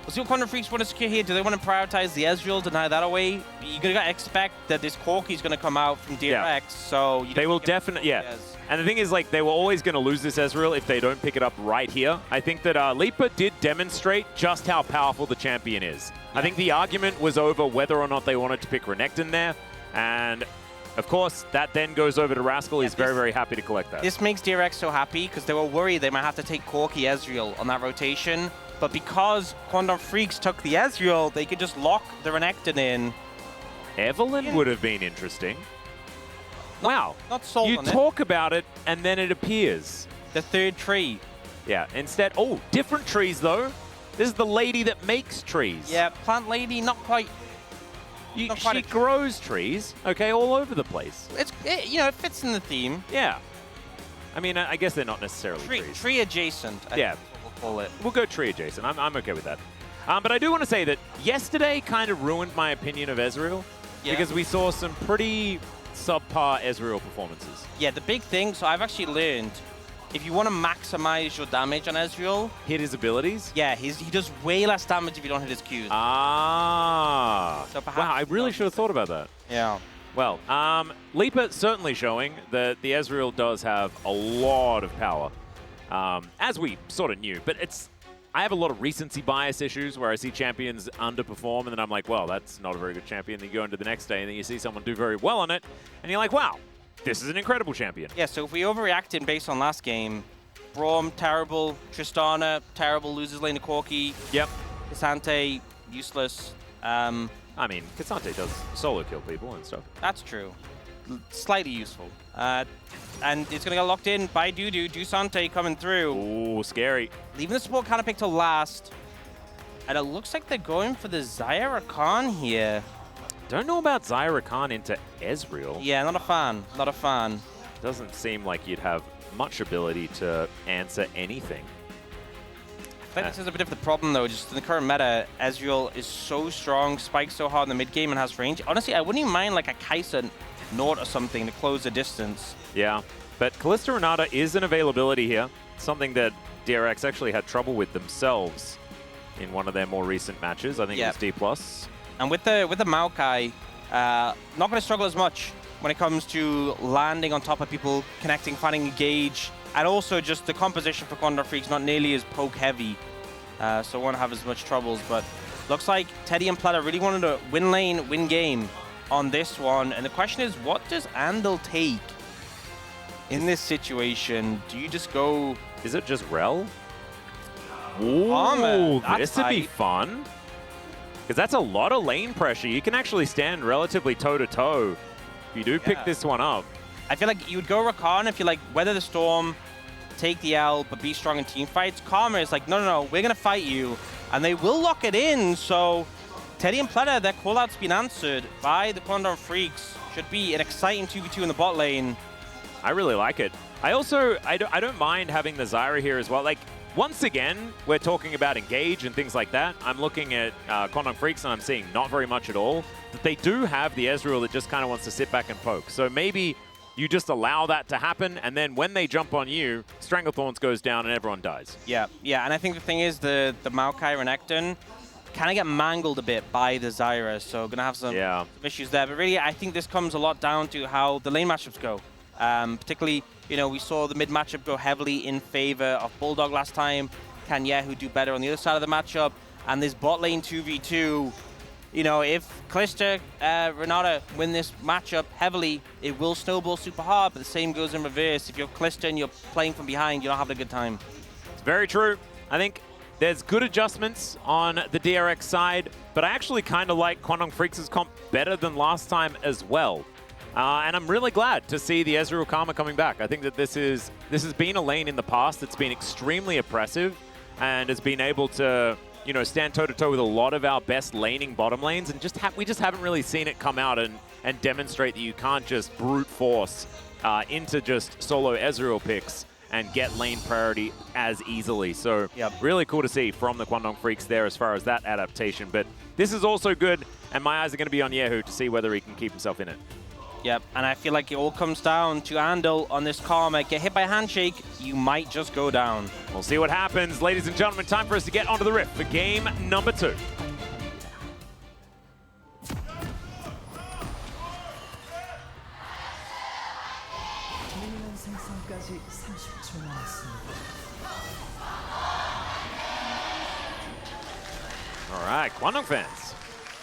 we'll see what Quantum Freaks want to secure here. Do they want to prioritize the Ezreal, deny that away? You're going to expect that this Corki is going to come out from DRX, so... They will definitely... Yeah. And the thing is, like, they were always going to lose this Ezreal if they don't pick it up right here. I think that Lipa did demonstrate just how powerful the champion is. Yeah. I think the argument was over whether or not they wanted to pick Renekton there. And, of course, that then goes over to Rascal. He's very, very happy to collect that. This makes DRX so happy because they were worried they might have to take Corki Ezreal on that rotation. But because Quantum Freaks took the Ezreal, they could just lock the Renekton in. Evelyn would have been interesting. Wow. Not sold you on talk about it, and then it appears. The third tree. Yeah, instead... Oh, different trees, though. This is the lady that makes trees. Yeah, plant lady, not quite... She grows trees, okay, all over the place. You know, it fits in the theme. Yeah. I mean, I guess they're not necessarily trees. Tree adjacent, I think we'll call it. We'll go tree adjacent. I'm okay with that. But I do want to say that yesterday kind of ruined my opinion of Ezreal because we saw some pretty subpar Ezreal performances. Yeah, the big thing, so I've actually learned, if you want to maximize your damage on Ezreal... Hit his abilities? Yeah, he does way less damage if you don't hit his Qs. Ah. So perhaps wow, I really should have thought about that. Yeah. Well, Lipa certainly showing that the Ezreal does have a lot of power, as we sort of knew. But I have a lot of recency bias issues where I see champions underperform, and then I'm like, well, that's not a very good champion. Then you go into the next day, and then you see someone do very well on it, and you're like, wow, this is an incredible champion. Yeah, so if we overreacted based on last game, Braum, terrible. Tristana, terrible, loses lane to Corki. Yep. Cassante, useless. I mean, Cassante does solo kill people and stuff. That's true. Slightly useful. And it's going to get locked in by Dudu. Dusante coming through. Ooh, scary. Leaving the support counter pick till last. And it looks like they're going for the Zyra Khan here. Don't know about Zyra Khan into Ezreal. Yeah, not a fan. Not a fan. doesn't seem like you'd have much ability to answer anything. I think this is a bit of the problem, though. Just in the current meta, Ezreal is so strong, spikes so hard in the mid game, and has range. Honestly, I wouldn't even mind like a Kai'Sa Nord or something to close the distance. Yeah, but Kalista Renata is an availability here, something that DRX actually had trouble with themselves in one of their more recent matches. I think it was D+. And with the Maokai, not going to struggle as much when it comes to landing on top of people, connecting, finding a gauge, and also just the composition for Quantum Freaks not nearly as poke heavy, so won't have as much troubles. But looks like Teddy and Plata really wanted to win lane, win game on this one. And the question is, what does Andal take in this situation? Do you just go... Is it just Rel? Ooh, this would be fun. Because that's a lot of lane pressure. You can actually stand relatively toe-to-toe if you do pick this one up. I feel like you would go Rakan if you like weather the storm, take the L, but be strong in team fights. Karma is like, no, we're going to fight you. And they will lock it in. So Teddy and Plata, their call-out's been answered by the Quantum Freaks. Should be an exciting 2v2 in the bot lane. I really like it. I don't mind having the Zyra here as well. Like, once again, we're talking about engage and things like that. I'm looking at Quantum Freaks and I'm seeing not very much at all. But they do have the Ezreal that just kind of wants to sit back and poke. So maybe you just allow that to happen, and then when they jump on you, Stranglethorns goes down and everyone dies. Yeah, and I think the thing is the Maokai Renekton kind of get mangled a bit by the Zyra, so gonna have some issues there. But really, I think this comes a lot down to how the lane matchups go. Particularly, you know, we saw the mid matchup go heavily in favor of Bulldog last time. Can Yehu do better on the other side of the matchup? And this bot lane 2v2, you know, if Kalista, Renata win this matchup heavily, it will snowball super hard, but the same goes in reverse. If you're Kalista and you're playing from behind, you're not having a good time. It's very true. I think there's good adjustments on the DRX side, but I actually kind of like Quantum Freaks' comp better than last time as well. And I'm really glad to see the Ezreal Karma coming back. I think that this has been a lane in the past that's been extremely oppressive and has been able to, you know, stand toe-to-toe with a lot of our best laning bottom lanes, and we just haven't really seen it come out and demonstrate that you can't just brute force into just solo Ezreal picks and get lane priority as easily. So really cool to see from the Quantum Freaks there as far as that adaptation. But this is also good, and my eyes are going to be on Yehu to see whether he can keep himself in it. Yep, and I feel like it all comes down to Andal on this Karma. Get hit by a handshake, you might just go down. We'll see what happens. Ladies and gentlemen, time for us to get onto the Rift for game number 2. All right, Quantum fans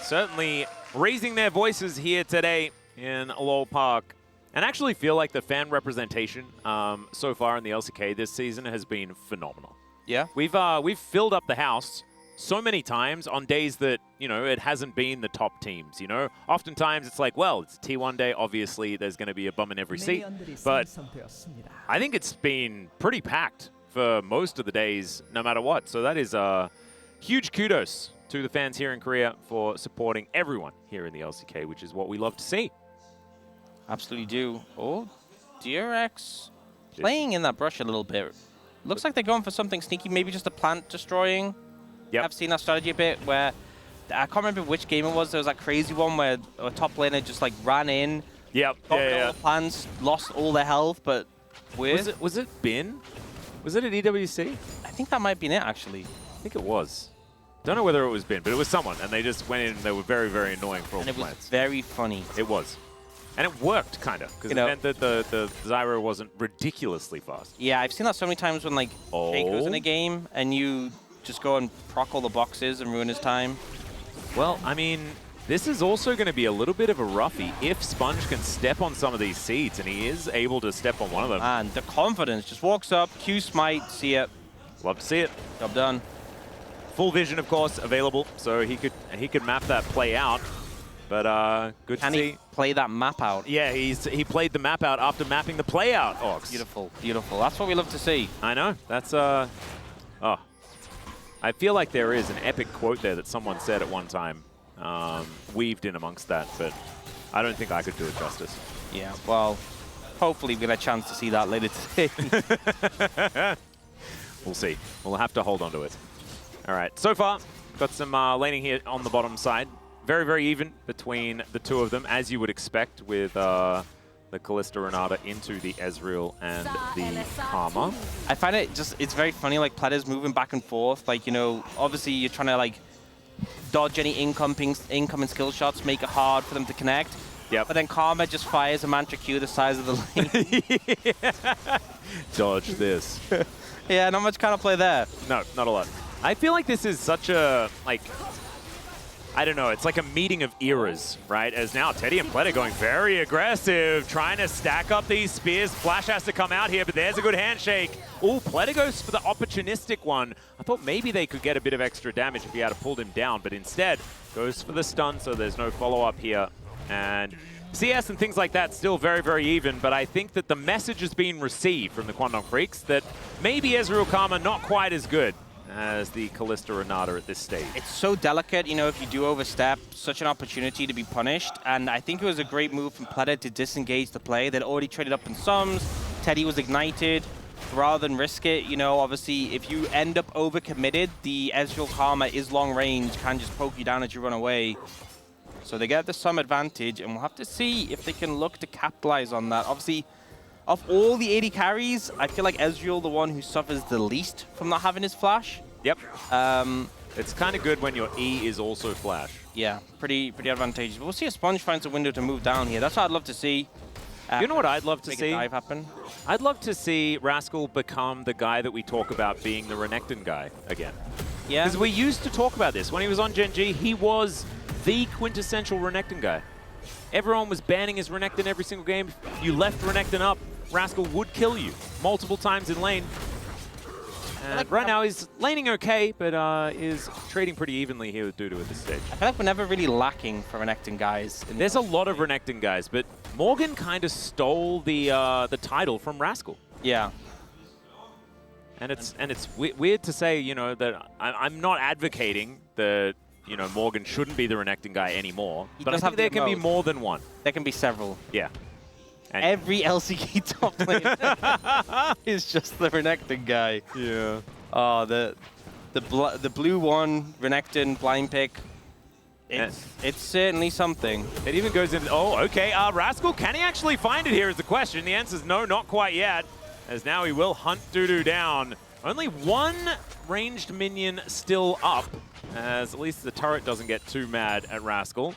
certainly raising their voices here today in LoL Park, and actually feel like the fan representation so far in the LCK this season has been phenomenal. Yeah, we've filled up the house so many times on days that, you know, it hasn't been the top teams. You know, oftentimes it's like, well, it's T1 day. Obviously, there's going to be a bum in every seat, but I think it's been pretty packed for most of the days, no matter what. So that is huge kudos to the fans here in Korea for supporting everyone here in the LCK, which is what we love to see. Absolutely do. Oh, DRX playing in that brush a little bit. Looks like they're going for something sneaky, maybe just a plant destroying. Yep. I've seen that strategy a bit where, I can't remember which game it was, there was that crazy one where a top laner just like ran in, got all the plants, lost all their health, but with... Was it Bin? Was it at EWC? I think that might have been it, actually. I think it was. Don't know whether it was Bin, but it was someone, and they just went in and they were very, very annoying for all the plants. And it was very funny. It was. And it worked, kind of, because it meant that the Zyra wasn't ridiculously fast. Yeah, I've seen that so many times when, like, Shaco's in a game, and you just go and proc all the boxes and ruin his time. Well, I mean, this is also going to be a little bit of a roughie if Sponge can step on some of these seeds, and he is able to step on one of them. And the confidence just walks up, Q smite, see it. Love to see it. Job done. Full vision, of course, available, so he could map that play out. But good to see. Can he play that map out? Yeah, he played the map out after mapping the play out, Ox. Beautiful, beautiful. That's what we love to see. I know. That's oh. I feel like there is an epic quote there that someone said at one time, weaved in amongst that, but I don't think I could do it justice. Yeah, well, Hopefully we get a chance to see that later today. We'll see. We'll have to hold on to it. All right, so far, got some laning here on the bottom side. Very, very even between the two of them, as you would expect with the Kalista Renata into the Ezreal and the Karma. I find it's very funny, like, Pledder's moving back and forth. Like, you know, obviously you're trying to, like, dodge any incoming skill shots, make it hard for them to connect. Yep. But then Karma just fires a Mantra Q the size of the lane. Dodge this. Yeah, not much kind of play there. No, not a lot. I feel like this is such a, like, I don't know, it's like a meeting of eras, right? As now Teddy and Pledder going very aggressive, trying to stack up these spears. Flash has to come out here, but there's a good handshake. Oh, Pledder goes for the opportunistic one. I thought maybe they could get a bit of extra damage if he had pulled him down, but instead goes for the stun, so there's no follow-up here. And CS and things like that still very, very even, but I think that the message has been received from the Quandong Freaks that maybe Ezreal Karma not quite as good as the Kalista Renata at this stage. It's so delicate, you know, if you do overstep, such an opportunity to be punished. And I think it was a great move from Pledder to disengage the play. They'd already traded up in sums. Teddy was ignited. Rather than risk it, you know, obviously, if you end up overcommitted, the Ezreal Karma is long range, can just poke you down as you run away. So they get the sum advantage, and we'll have to see if they can look to capitalize on that. Obviously, of all the 80 carries, I feel like Ezreal the one who suffers the least from not having his flash. Yep. It's kind of good when your E is also flash. Yeah, pretty advantageous. But we'll see if Sponge finds a window to move down here. That's what I'd love to see. You know what I'd love to make see? A dive happen. I'd love to see Rascal become the guy that we talk about being the Renekton guy again. Yeah. Because we used to talk about this. When he was on Gen G, he was the quintessential Renekton guy. Everyone was banning his Renekton every single game. If you left Renekton up, Rascal would kill you multiple times in lane. And right now he's laning okay, but is trading pretty evenly here with Dudu at this stage. I feel like we're never really lacking for Renekton guys. There's a lot of Renekton guys, but Morgan kind of stole the title from Rascal. Yeah. And it's weird to say, you know, that I'm not advocating that, you know, Morgan shouldn't be the Renekton guy anymore. But I think there can be more than one. There can be several. Yeah. And every LCK top lane is just the Renekton guy. Yeah. Oh, the blue one, Renekton, blind pick. It's certainly something. It even goes in. Oh, okay. Rascal, can he actually find it here is the question. The answer is no, not quite yet. As now he will hunt Dudu down. Only one ranged minion still up, as at least the turret doesn't get too mad at Rascal.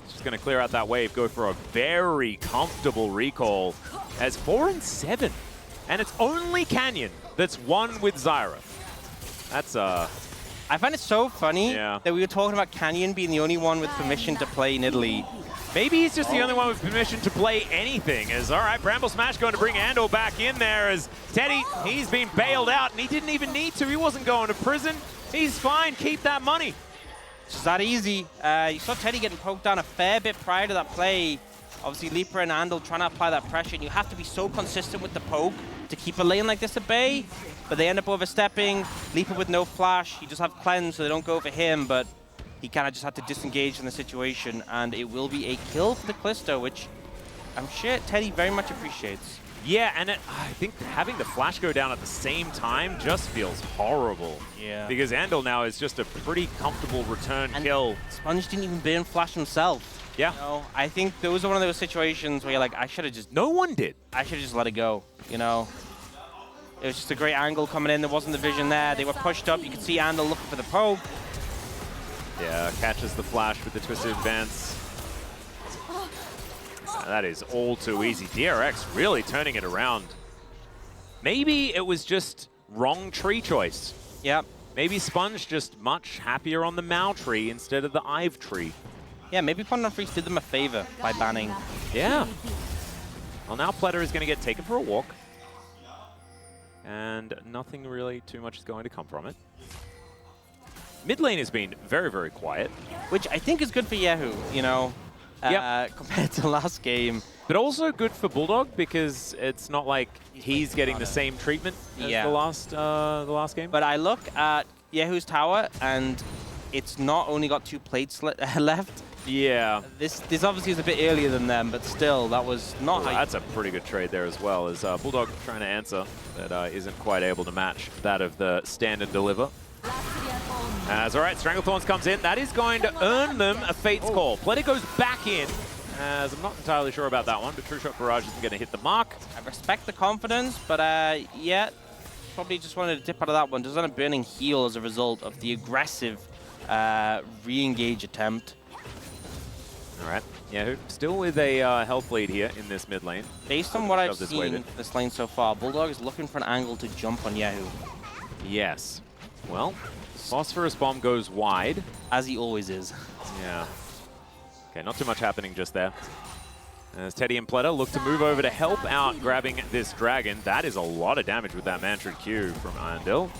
Just going to clear out that wave, go for a very comfortable recall as 4 and 7. And it's only Canyon that's won with Zyra. That's I find it so funny that we were talking about Canyon being the only one with permission to play in Italy. Maybe he's just the only one with permission to play anything. As, all right, Bramble Smash going to bring Andal back in there as Teddy, he's been bailed out and he didn't even need to. He wasn't going to prison. He's fine. Keep that money. It's that easy. You saw Teddy getting poked down a fair bit prior to that play. Obviously, Leaper and Andal trying to apply that pressure, and you have to be so consistent with the poke to keep a lane like this at bay. But they end up overstepping. Leaper with no flash. He just have cleanse, so they don't go for him, but he kind of just had to disengage from the situation, and it will be a kill for the Callisto, which I'm sure Teddy very much appreciates. Yeah, and I think having the flash go down at the same time just feels horrible. Yeah. Because Andal now is just a pretty comfortable return kill. Sponge didn't even burn flash himself. Yeah. You know, I think there was one of those situations where you're like, I should have just... No one did. I should have just let it go, you know? It was just a great angle coming in. There wasn't the vision there. They were pushed up. You could see Andal looking for the poke. Yeah, catches the flash with the twisted advance. That is all too easy. DRX really turning it around. Maybe it was just wrong tree choice. Yep. Maybe Sponge just much happier on the Mao tree instead of the Ive tree. Yeah, maybe Quandong Freaks did them a favor by banning. Yeah. Well, now Pledder is going to get taken for a walk. And nothing really too much is going to come from it. Mid lane has been very, very quiet. Which I think is good for Yahoo, you know, compared to last game. But also good for Bulldog because it's not like he's getting the same treatment as the last game. But I look at Yahoo's tower and it's not only got 2 plates left, Yeah. This obviously is a bit earlier than them, but still, that was not how That's a pretty good trade there as well, as Bulldog trying to answer that isn't quite able to match that of the stand and deliver. As all right, Stranglethorns comes in. That is going to earn them a Fate's Call. Plenty goes back in, as I'm not entirely sure about that one, but True Shot Barrage isn't going to hit the mark. I respect the confidence, but yeah, probably just wanted to dip out of that one. Just on a burning heal as a result of the aggressive re-engage attempt. All right, Yahoo still with a health lead here in this mid lane. Based on what I've seen in this lane so far, Bulldog is looking for an angle to jump on Yahoo. Yes. Well, Phosphorus Bomb goes wide. As he always is. Yeah. Okay, not too much happening just there. As Teddy and Pleta look to move over to help out grabbing this dragon. That is a lot of damage with that Mantrid Q from Irondil.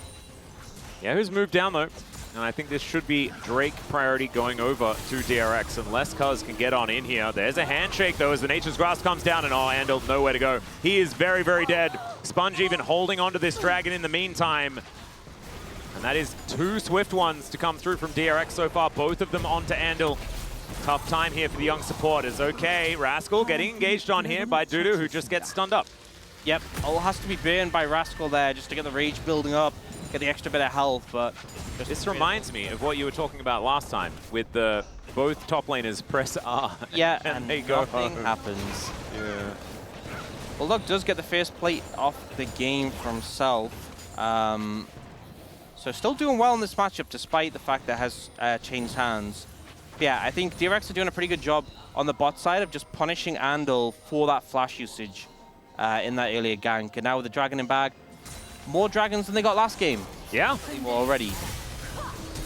Yahoo's moved down though. And I think this should be Drake priority going over to DRX, unless Cuz can get on in here. There's a handshake, though, as the Nature's Grasp comes down, and Andil, nowhere to go. He is very, very dead. Sponge even holding onto this dragon in the meantime. And that is 2 swift ones to come through from DRX so far, both of them onto Andil. Tough time here for the young supporters. Okay, Rascal getting engaged on here by Dudu, who just gets stunned up. Yep, all has to be burned by Rascal there just to get the rage building up, get the extra bit of health, but... This reminds me of what you were talking about last time with the both top laners press R. Yeah, and they go nothing home. happens. Yeah. Bulldog does get the first plate off the game for himself. So still doing well in this matchup despite the fact that it has changed hands. But yeah, I think DRX are doing a pretty good job on the bot side of just punishing Andil for that flash usage in that earlier gank. And now with the dragon in bag, more dragons than they got last game. Yeah. Already.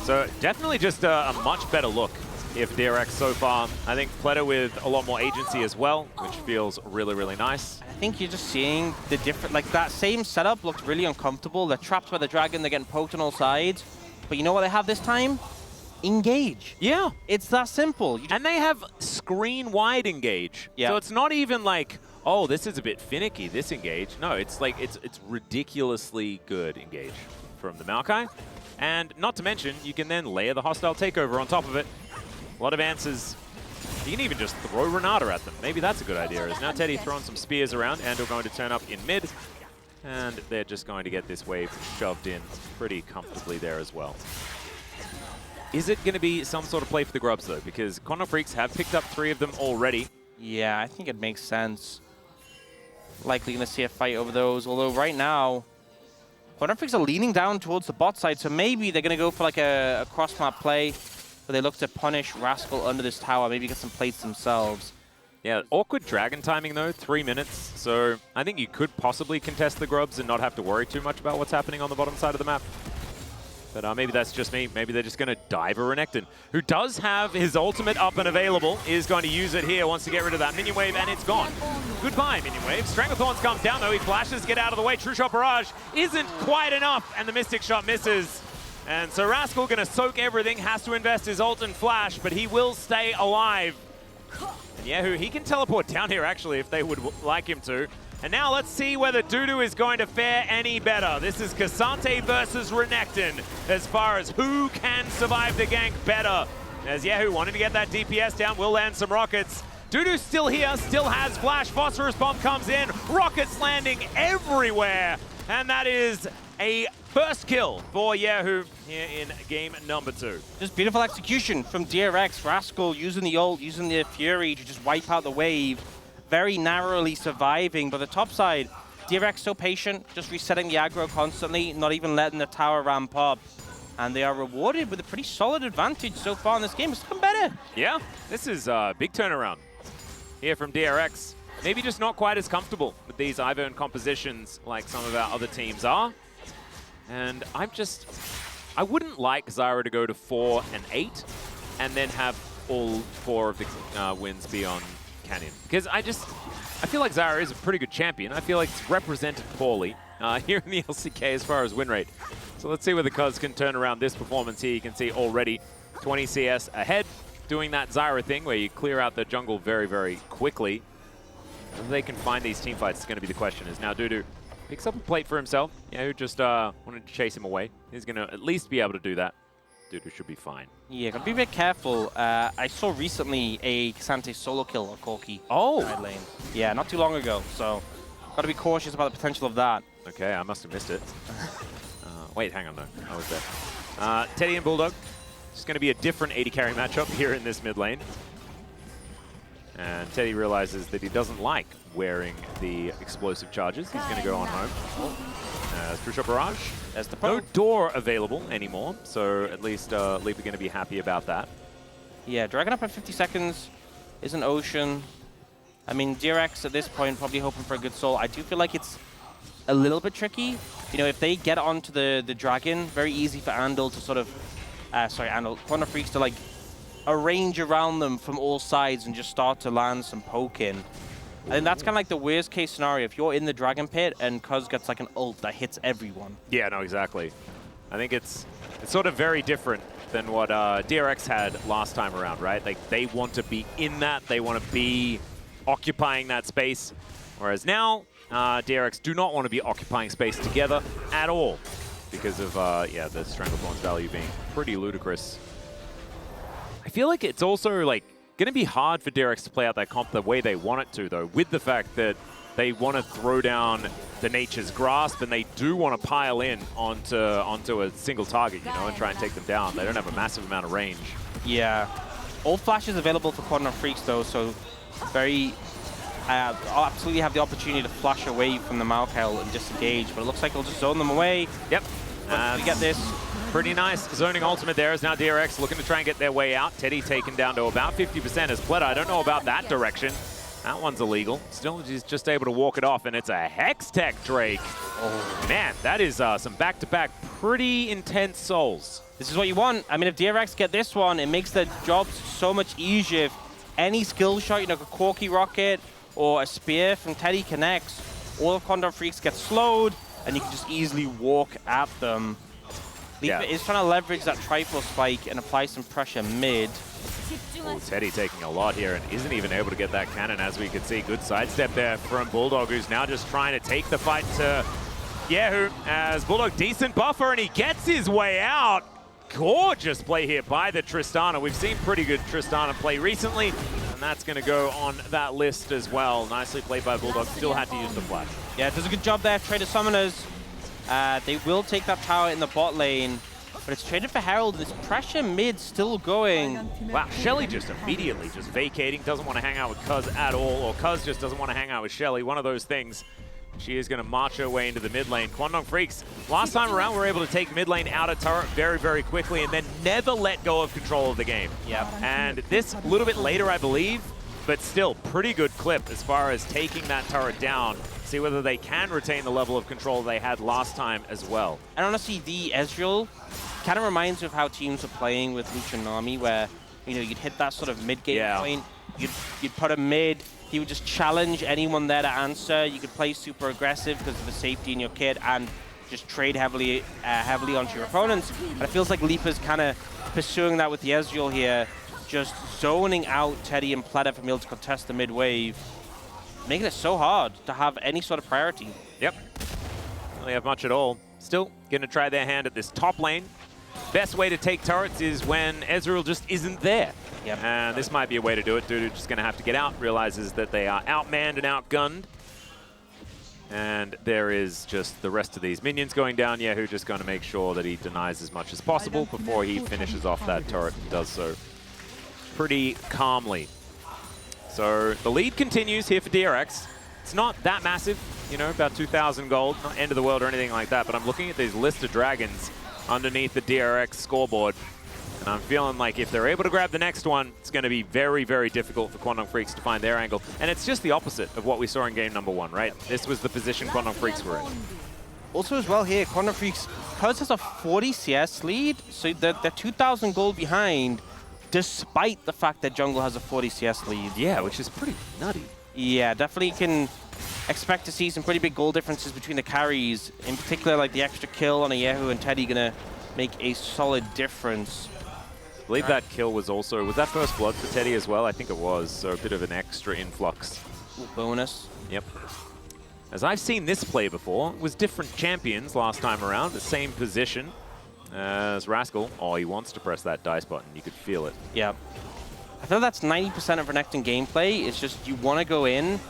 So definitely just a much better look if DRX so far. I think Pleta with a lot more agency as well, which feels really, really nice. I think you're just seeing the different, like that same setup looked really uncomfortable. They're trapped by the dragon, they're getting poked on all sides. But you know what they have this time? Engage. Yeah. It's that simple. And they have screen-wide engage. Yeah. So it's not even like, oh, this is a bit finicky, this engage. No, it's like, it's ridiculously good engage from the Maokai. And not to mention, you can then layer the hostile takeover on top of it. A lot of answers. You can even just throw Renata at them. Maybe that's a good idea. As now Teddy throwing some spears around, and we're going to turn up in mid. And they're just going to get this wave shoved in pretty comfortably there as well. Is it going to be some sort of play for the Grubs, though? Because Quantum Freaks have picked up 3 of them already. Yeah, I think it makes sense. Likely going to see a fight over those, although right now, Quantum Freaks are leaning down towards the bot side, so maybe they're going to go for like a cross-map play where they look to punish Rascal under this tower, maybe get some plates themselves. Yeah, awkward dragon timing though, 3 minutes. So I think you could possibly contest the Grubs and not have to worry too much about what's happening on the bottom side of the map. But maybe that's just me. Maybe they're just going to dive a Renekton, who does have his ultimate up and available, is going to use it here, wants to get rid of that minion wave, and it's gone. Goodbye, minion wave. Stranglethorns comes down, though. He flashes, get out of the way. True Shot Barrage isn't quite enough, and the Mystic Shot misses. And so Rascal going to soak everything, has to invest his ult and flash, but he will stay alive. And Yahoo, he can teleport down here, actually, if they would like him to. And now let's see whether Dudu is going to fare any better. This is Cassante versus Renekton as far as who can survive the gank better. As Yahoo wanting to get that DPS down, will land some rockets. Dudu's still here, still has flash. Phosphorus Bomb comes in. Rockets landing everywhere. And that is a first kill for Yahoo here in game number 2. Just beautiful execution from DRX. Rascal using the ult, using the Fury to just wipe out the wave. Very narrowly surviving, but the top side, DRX so patient, just resetting the aggro constantly, not even letting the tower ramp up. And they are rewarded with a pretty solid advantage so far in this game. It's looking better. Yeah, this is a big turnaround here from DRX. Maybe just not quite as comfortable with these Ivern compositions like some of our other teams are. And I wouldn't like Zyra to go to 4 and 8 and then have all 4 of the wins be on Canyon. Because I feel like Zyra is a pretty good champion. I feel like it's represented poorly here in the LCK as far as win rate. So let's see whether Cuz can turn around this performance here. You can see already 20 CS ahead, doing that Zyra thing where you clear out the jungle very, very quickly. Whether they can find these team fights is going to be the question. As now Dudu picks up a plate for himself. Yeah, who just wanted to chase him away. He's going to at least be able to do that. Dude, we should be fine. Yeah, gotta be a bit careful. I saw recently a Xante solo kill on Corki. Oh! Side lane. Yeah, not too long ago, so gotta be cautious about the potential of that. Okay, I must have missed it. Wait, hang on, no. I was there. Teddy and Bulldog. It's going to be a different 80 carry matchup here in this mid lane. And Teddy realizes that he doesn't like wearing the explosive charges. He's going to go on home. Crucial Barrage. There's the No poke. door available anymore, so at least Leap are going to be happy about that. Yeah, Dragon up at 50 seconds is an Ocean. I mean, DRX at this point probably hoping for a good soul. I do feel like it's a little bit tricky. You know, if they get onto the Dragon, very easy for Andal to sort of, Quantum Freaks to like arrange around them from all sides and just start to land some poke in. I think that's kind of like the worst case scenario. If you're in the Dragon Pit and Cuz gets like an ult that hits everyone. Yeah, no, exactly. I think it's sort of very different than what DRX had last time around, right? Like, they want to be in that. They want to be occupying that space. Whereas now, DRX do not want to be occupying space together at all because of, yeah, the Stranglethorn's value being pretty ludicrous. I feel like it's also, like, going to be hard for DRX to play out that comp the way they want it to, though, with the fact that they want to throw down the Nature's Grasp and they do want to pile in onto a single target, you know, and try and take them down. They don't have a massive amount of range. Yeah. All flashes available for Quantum Freaks, though, so very... absolutely have the opportunity to flash away from the Maokai and disengage, but it looks like it'll just zone them away. Yep. We get this. Pretty nice zoning ultimate there as now DRX looking to try and get their way out. Teddy taken down to about 50% as Pleta. I don't know about that direction. That one's illegal. Still, he's just able to walk it off, and it's a Hex Tech Drake. Oh, man, that is some back-to-back pretty intense souls. This is what you want. I mean, if DRX get this one, it makes their jobs so much easier. If any skill shot, you know, a Corki Rocket or a Spear from Teddy connects, all of Quantum Freaks get slowed, and you can just easily walk at them. Yeah. Leaper is trying to leverage that Trifle Spike and apply some pressure mid. Ooh, Teddy taking a lot here and isn't even able to get that cannon, as we could see. Good sidestep there from Bulldog, who's now just trying to take the fight to Yehu, as Bulldog decent buffer, and he gets his way out. Gorgeous play here by the Tristana. We've seen pretty good Tristana play recently, and that's going to go on that list as well. Nicely played by Bulldog. Still had to use the flash. Yeah, does a good job there. Trader Summoners. They will take that tower in the bot lane, but it's traded for Herald. This pressure mid still going. Wow, Shelly just immediately just vacating. Doesn't want to hang out with Cuz at all, or Cuz just doesn't want to hang out with Shelly. One of those things. She is going to march her way into the mid lane. Quantum Freaks, last time around, were able to take mid lane out of turret very, very quickly and then never let go of control of the game. Yep. And this a little bit later, I believe, but still pretty good clip as far as taking that turret down. See whether they can retain the level of control they had last time as well. And honestly, the Ezreal kind of reminds me of how teams are playing with Lucha Nami, where, you know, you'd hit that sort of mid-game point, you'd put a mid, he would just challenge anyone there to answer. You could play super aggressive because of the safety in your kit and just trade heavily onto your opponents. And it feels like Leaper's kind of pursuing that with the Ezreal here, just zoning out Teddy and Pleta from being able to contest the mid-wave, making it so hard to have any sort of priority. Yep. Don't really have much at all. Still going to try their hand at this top lane. Best way to take turrets is when Ezreal just isn't there. Yep. And this might be a way to do it. Dude just going to have to get out, realizes that they are outmanned and outgunned. And there is just the rest of these minions going down. Yehu just going to make sure that he denies as much as possible before he finishes off that turret and does so pretty calmly. So the lead continues here for DRX. It's not that massive, you know, about 2,000 gold, not end of the world or anything like that, but I'm looking at these list of dragons underneath the DRX scoreboard, and I'm feeling like if they're able to grab the next one, it's going to be very, very difficult for Quantum Freaks to find their angle. And it's just the opposite of what we saw in game number 1, right? This was the position Quantum Freaks were in. Also as well here, Quantum Freaks, Cuz has a 40 CS lead, so they're 2,000 gold behind, despite the fact that Jungle has a 40 CS lead. Yeah, which is pretty nutty. Yeah, definitely can expect to see some pretty big goal differences between the carries. In particular, like the extra kill on a Yehu and Teddy gonna make a solid difference. I believe that kill was also, was that first blood for Teddy as well? I think it was, so a bit of an extra influx. Ooh, bonus. Yep. As I've seen this play before, it was different champions last time around, the same position. as Rascal, oh, he wants to press that dice button. You could feel it. Yeah. I feel that's 90% of Renekton gameplay. It's just you want to go in,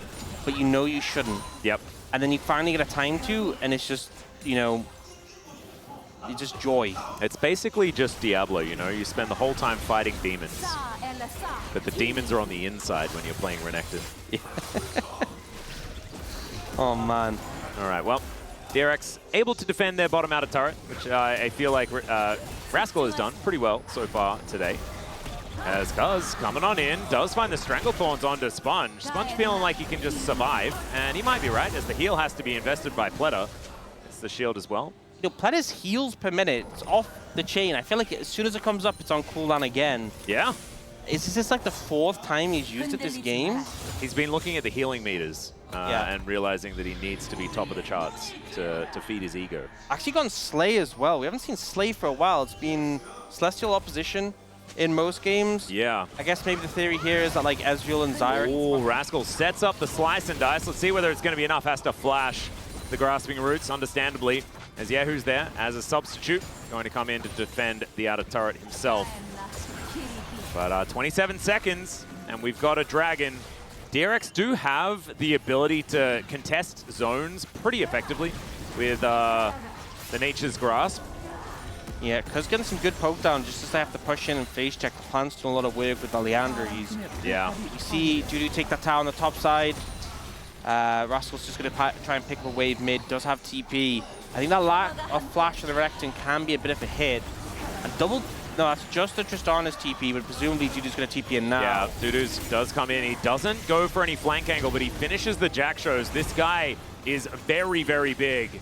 but you know you shouldn't. Yep. And then you finally get a time to, and it's just, you know, it's just joy. It's basically just Diablo, you know? You spend the whole time fighting demons. But the demons are on the inside when you're playing Renekton. Oh, man. All right, well, DRX able to defend their bottom outer turret, which I feel like Rascal has done pretty well so far today. As Cuz coming on in, does find the Stranglethorns onto Sponge. Sponge feeling like he can just survive, and he might be right, as the heal has to be invested by Pleta. It's the shield as well. You know, Pleta's heals per minute, it's off the chain. I feel like as soon as it comes up, it's on cooldown again. Yeah. Is this like the 4th time he's used it this game? He's been looking at the healing meters and realizing that he needs to be top of the charts to feed his ego. Actually gone Slay as well. We haven't seen Slay for a while. It's been Celestial opposition in most games. Yeah. I guess maybe the theory here is that like Ezreal and Zyra. Oh, Rascal sets up the slice and dice. Let's see whether it's going to be enough. Has to flash the Grasping Roots, understandably, as Yehu's there as a substitute, going to come in to defend the outer turret himself. But 27 seconds, and we've got a dragon. DRX do have the ability to contest zones pretty effectively with the Nature's Grasp. Yeah, Cuz getting some good poke down just as they have to push in and phase check. The plan's doing a lot of work with the Leandries. Yeah. You see Dudu take that tower on the top side. Rascal's just going to try and pick up a wave mid, does have TP. I think that lack of flash of the Renekton can be a bit of a hit. And no, that's just the Tristana's TP, but presumably Dudu's going to TP in now. Yeah, Dudu's does come in. He doesn't go for any flank angle, but he finishes the Jack shows. This guy is very, very big.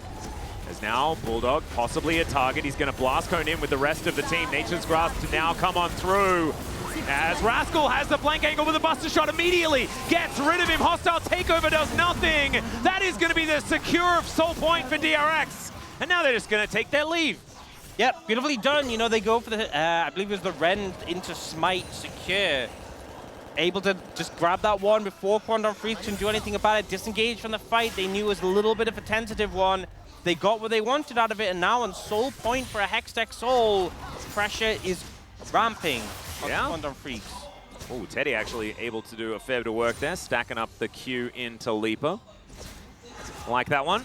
As now, Bulldog, possibly a target. He's going to blast cone in with the rest of the team. Nature's Grasp to now come on through. As Rascal has the flank angle with a Buster Shot immediately. Gets rid of him. Hostile Takeover does nothing. That is going to be the secure soul point for DRX. And now they're just going to take their leave. Yep, beautifully done. You know, they go for the, I believe it was the Rend into Smite, secure. Able to just grab that one before Quandon Freeze can do anything about it. Disengage from the fight. They knew it was a little bit of a tentative one. They got what they wanted out of it, and now on Soul Point for a Hextech Soul, pressure is ramping on Quandon Freaks. Oh, Teddy actually able to do a fair bit of work there, stacking up the Q into Leaper. Like that one.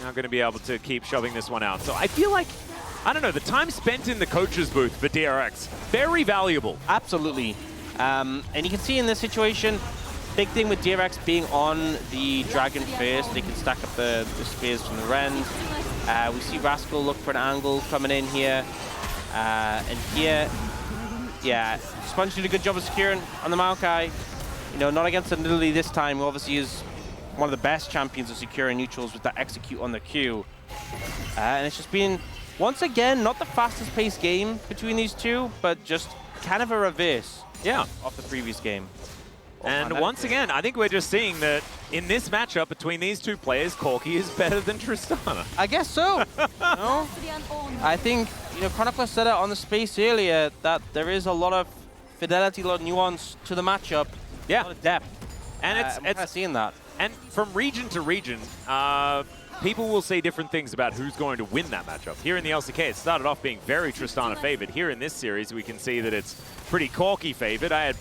Now going to be able to keep shoving this one out. So I feel like, I don't know, the time spent in the coach's booth for DRX, very valuable. Absolutely. And you can see in this situation, big thing with DRX being on the Dragon first, they can stack up the spears from the Rend. We see Rascal look for an angle coming in here. And here, yeah, Sponge did a good job of securing on the Maokai. You know, not against the Nidalee this time, who obviously is one of the best champions of securing neutrals with that execute on the Q. And it's just been, once again, not the fastest paced game between these two, but just kind of a reverse of the previous game. And once again, I think we're just seeing that in this matchup between these two players, Corki is better than Tristana. I guess so. No? I think, you know, Chronicler said it on the space earlier that there is a lot of fidelity, a lot of nuance to the matchup. Yeah. A lot of depth. And I'm kind of seeing that. And from region to region, people will say different things about who's going to win that matchup. Here in the LCK, it started off being very Tristana favored. Here in this series, we can see that it's pretty Corki favored. I had,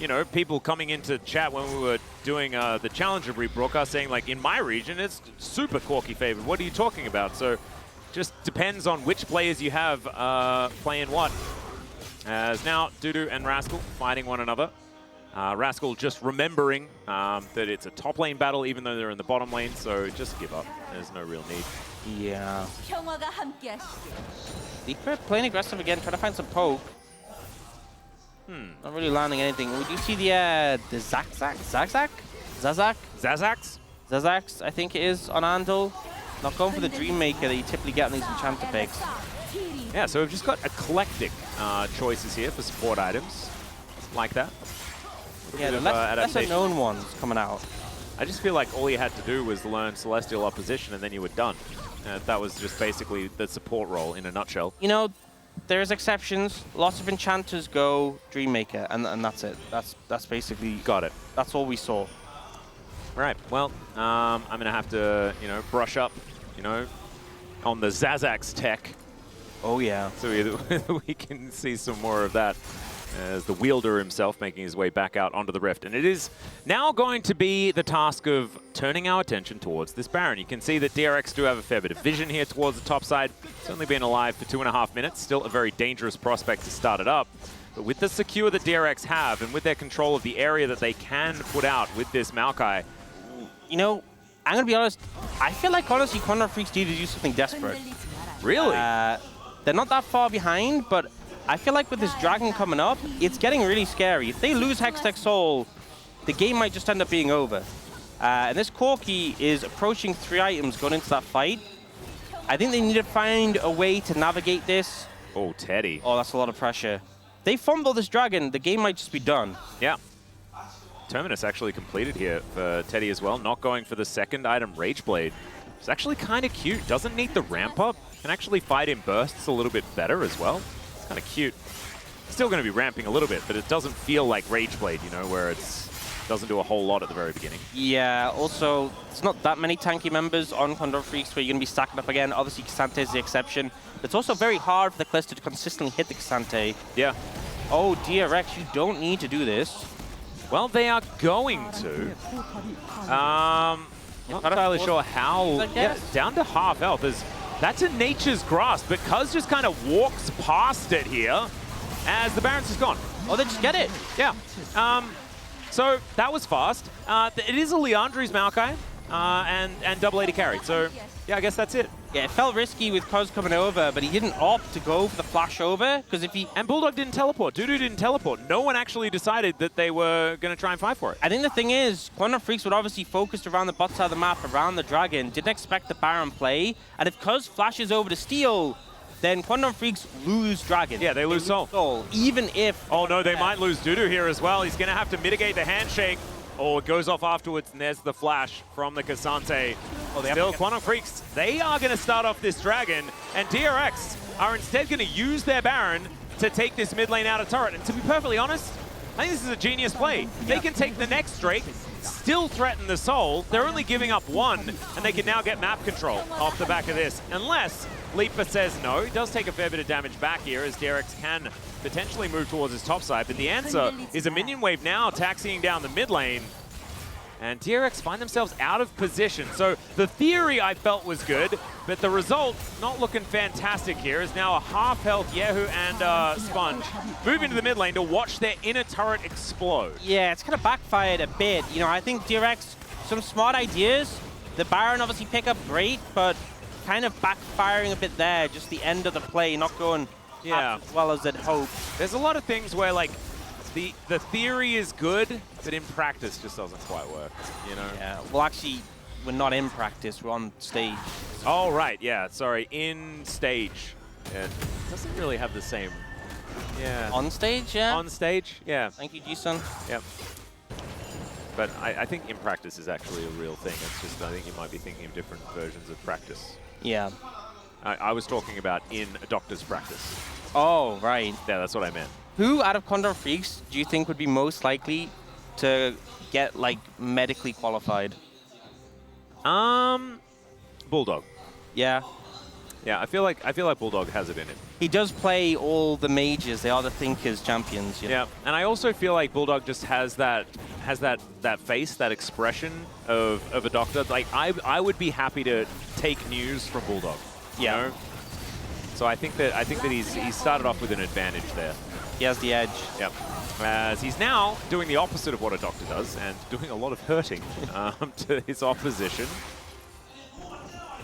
you know, people coming into chat when we were doing the Challenger broadcast saying, like, in my region, it's super Corki favored. What are you talking about? So just depends on which players you have playing what. As now, Dudu and Rascal fighting one another. Rascal just remembering that it's a top lane battle, even though they're in the bottom lane, so just give up. There's no real need. Yeah. Deeper playing aggressive again, trying to find some poke. Not really landing anything. We do see the Zazax, I think it is, on Andal. Not going for the Dream Maker that you typically get on these Enchanter picks. Yeah, so we've just got eclectic choices here for support items, like that. Yeah, the lesser known ones coming out. I just feel like all you had to do was learn Celestial Opposition and then you were done. That was just basically the support role in a nutshell. You know, there's exceptions. Lots of enchanters go Dreammaker, and that's it. That's basically got it. That's all we saw. Right. Well, I'm gonna have to, you know, brush up, you know, on the Zazax tech. Oh, yeah. So we can see some more of that as the wielder himself making his way back out onto the Rift. And it is now going to be the task of turning our attention towards this Baron. You can see that DRX do have a fair bit of vision here towards the top side. It's only been alive for 2.5 minutes. Still a very dangerous prospect to start it up. But with the secure that DRX have and with their control of the area that they can put out with this Maokai. You know, I'm going to be honest. I feel like, honestly, Quantum Freaks need to do something desperate. Really? They're not that far behind, but I feel like with this Dragon coming up, it's getting really scary. If they lose Hextech Soul, the game might just end up being over. And this Corki is approaching 3 items going into that fight. I think they need to find a way to navigate this. Oh, Teddy. Oh, that's a lot of pressure. They fumble this Dragon, the game might just be done. Yeah. Terminus actually completed here for Teddy as well. Not going for the second item, Rageblade. It's actually kind of cute. Doesn't need the ramp up. Can actually fight in bursts a little bit better as well. It's kind of cute. Still going to be ramping a little bit, but it doesn't feel like Rageblade, you know, where it's doesn't do a whole lot at the very beginning. Yeah, also, it's not that many tanky members on Quantum Freaks where you're going to be stacking up again. Obviously, K'Sante is the exception. It's also very hard for the Callisto to consistently hit the K'Sante. Yeah. Oh, DRX, you don't need to do this. Well, they are going to. Not entirely sure how. Yeah, down to half health. That's a Nature's Grasp, but Cuz just kind of walks past it here as the Baron's just gone. Oh, they just get it. Yeah. So that was fast. It is a Leandri's Maokai and double 80 carry. So yeah, I guess that's it. Yeah, it felt risky with Cuz coming over, but he didn't opt to go for the flash over because if he... And Bulldog didn't teleport. Dudu didn't teleport. No one actually decided that they were going to try and fight for it. I think the thing is, Quantum Freaks would obviously focused around the bot side of the map, around the Dragon, didn't expect the Baron play, and if Cuz flashes over to steal, then Quantum Freaks lose Dragon. Yeah, they lose Soul. Even if... Oh no, they might lose Dudu here as well. He's going to have to mitigate the handshake. Oh, it goes off afterwards, and there's the flash from the K'Sante. Oh, still, Quantum Freaks, they are going to start off this Dragon, and DRX are instead going to use their Baron to take this mid lane out of turret. And to be perfectly honest, I think this is a genius play. They can take the next Drake, still threaten the Soul. They're only giving up one, and they can now get map control off the back of this. Unless Leaper says no. He does take a fair bit of damage back here as DRX can potentially move towards his top side, but the answer is a minion wave now taxiing down the mid lane. And DRX find themselves out of position. So the theory I felt was good, but the result not looking fantastic here is now a half health Yehu and Sponge move into the mid lane to watch their inner turret explode. Yeah, it's kind of backfired a bit. You know, I think DRX, some smart ideas. The Baron obviously pick up great, but kind of backfiring a bit there. Just the end of the play, not going as well as they'd hoped. There's a lot of things where, like, the theory is good, but in practice just doesn't quite work, you know? Yeah, well, actually, we're not in practice. We're on stage. Oh, right, yeah, sorry, in stage. It doesn't really have the same, On stage, yeah? On stage, yeah. Thank you, G-Sun. Yep. But I think in practice is actually a real thing. It's just, I think you might be thinking of different versions of practice. Yeah. I was talking about in a doctor's practice. Oh, right. Yeah, that's what I meant. Who out of Quantum Freaks do you think would be most likely to get, like, medically qualified? Bulldog. Yeah. Yeah, I feel like Bulldog has it in it. He does play all the mages. They are the Thinkers champions. You know? Yeah, and I also feel like Bulldog just has that face, that expression of a doctor. Like I would be happy to take news from Bulldog. Yeah. You know? So I think that he's started off with an advantage there. He has the edge. Yep. As he's now doing the opposite of what a doctor does and doing a lot of hurting to his opposition.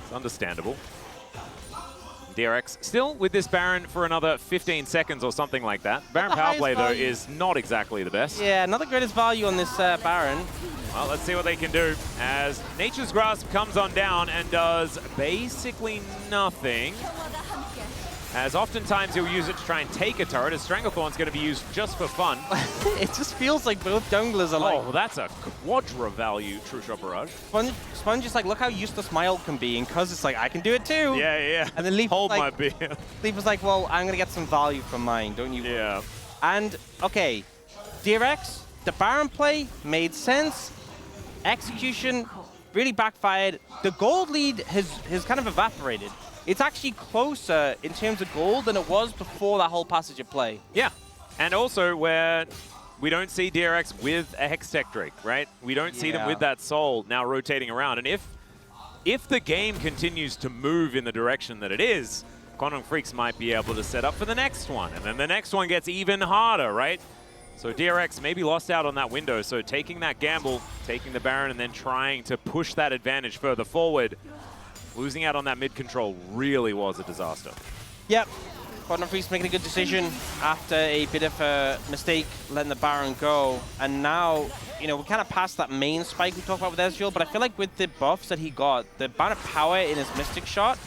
It's understandable. DRX still with this Baron for another 15 seconds or something like that. Baron power play, though, is not exactly the best. Yeah, not the greatest value on this Baron. Well, let's see what they can do as Nature's Grasp comes on down and does basically nothing. As oftentimes he'll use it to try and take a turret, as Stranglethorn's going to be used just for fun. It just feels like both junglers are like... Oh, well, that's a quadra value True Shot Barrage. Sponge is like, look how useless my ult can be, and Cuz it's like, I can do it too. Yeah, yeah. And then Leaf Hold like, my beer. Leaf was like, well, I'm going to get some value from mine, don't you? Yeah. And, okay, DRX, the Baron play made sense. Execution really backfired. The gold lead has kind of evaporated. it's actually closer in terms of gold than it was before that whole passage of play. Yeah, and also where we don't see DRX with a Hextech Drake, right? We don't see them with that Soul now rotating around. And if the game continues to move in the direction that it is, Quantum Freaks might be able to set up for the next one. And then the next one gets even harder, right? So DRX maybe lost out on that window. So taking that gamble, taking the Baron, and then trying to push that advantage further forward, losing out on that mid control really was a disaster. Yep. Quantum Freaks making a good decision after a bit of a mistake, letting the Baron go. And now, you know, we're kind of past that main spike we talked about with Ezreal, but I feel like with the buffs that he got, the amount of power in his Mystic shot,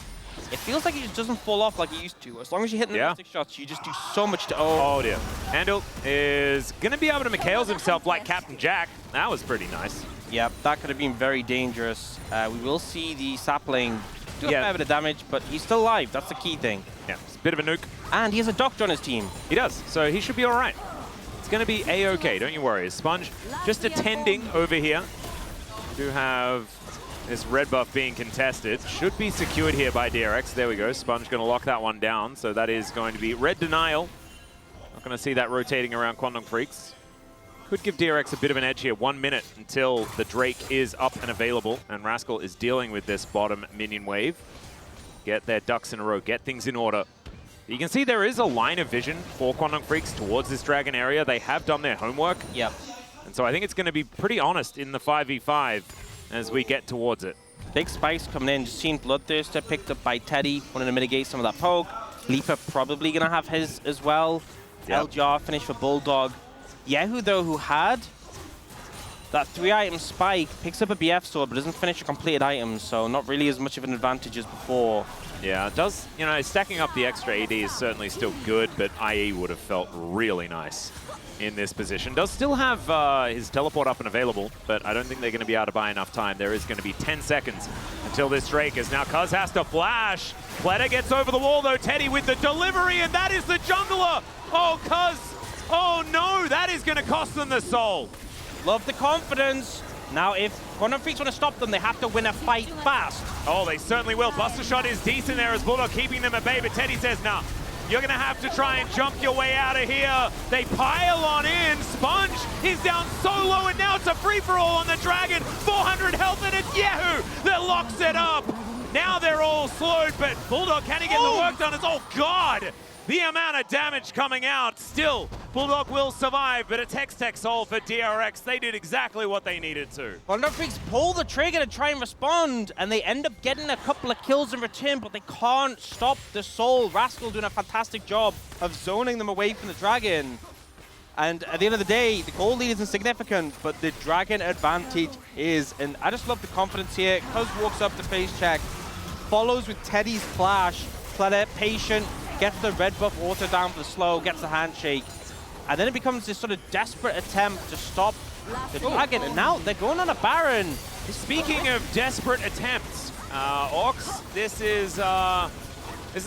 it feels like he just doesn't fall off like he used to. As long as you're hitting the Mystic shots, you just do so much to Oh dear. Handle is going to be able to Mikhails himself like Captain Jack. That was pretty nice. Yep, that could have been very dangerous. We will see the sapling do a fair bit of damage, but he's still alive. That's the key thing. Yeah, it's a bit of a nuke. And he has a doctor on his team. He does, so he should be all right. It's going to be A-okay, don't you worry. Sponge just attending over here. We do have this red buff being contested. Should be secured here by DRX. There we go. Sponge going to lock that one down. So that is going to be red denial. Not going to see that rotating around Quantum Freaks. Could give DRX a bit of an edge here. 1 minute until the Drake is up and available. And Rascal is dealing with this bottom minion wave. Get their ducks in a row. Get things in order. You can see there is a line of vision for Quantum Freaks towards this dragon area. They have done their homework. Yep. And so I think it's going to be pretty honest in the 5v5 as we get towards it. Big spikes coming in. Just seen Bloodthirster picked up by Teddy. Wanting to mitigate some of that poke. Leaper probably going to have his as well. Yep. LGR finish for Bulldog. Yehu, though, who had that 3-item spike, picks up a BF sword, but doesn't finish a completed item, so not really as much of an advantage as before. Yeah, it does, you know, stacking up the extra AD is certainly still good, but IE would have felt really nice in this position. Does still have his teleport up and available, but I don't think they're going to be able to buy enough time. There is going to be 10 seconds until this Drake is now. Cuz has to flash. Pleta gets over the wall, though. Teddy with the delivery, and that is the jungler. Oh, Cuz. Oh, no, that is going to cost them the soul. Love the confidence. Now, if Quantum Freaks want to stop them, they have to win a fight fast. Oh, they certainly will. Buster Shot is decent there as Bulldog keeping them at bay, but Teddy says, nah, you're going to have to try and jump your way out of here. They pile on in. Sponge is down so low, and now it's a free-for-all on the Dragon. 400 health, and it's Yehu that locks it up. Now they're all slowed, but Bulldog, can he get the work done? It's, oh, God. The amount of damage coming out. Still, Bulldog will survive, but it's Hextech Soul for DRX. They did exactly what they needed to. Quantum Freaks pull the trigger to try and respond, and they end up getting a couple of kills in return, but they can't stop the Soul. Rascal doing a fantastic job of zoning them away from the Dragon. And at the end of the day, the gold lead is insignificant, but the Dragon advantage is. And I just love the confidence here. Cuz walks up to face check, follows with Teddy's flash. Pleta, patient, gets the red buff auto down for the slow, gets the handshake. And then it becomes this sort of desperate attempt to stop the Dragon. And now they're going on a Baron. Speaking of desperate attempts, Orcs, this is a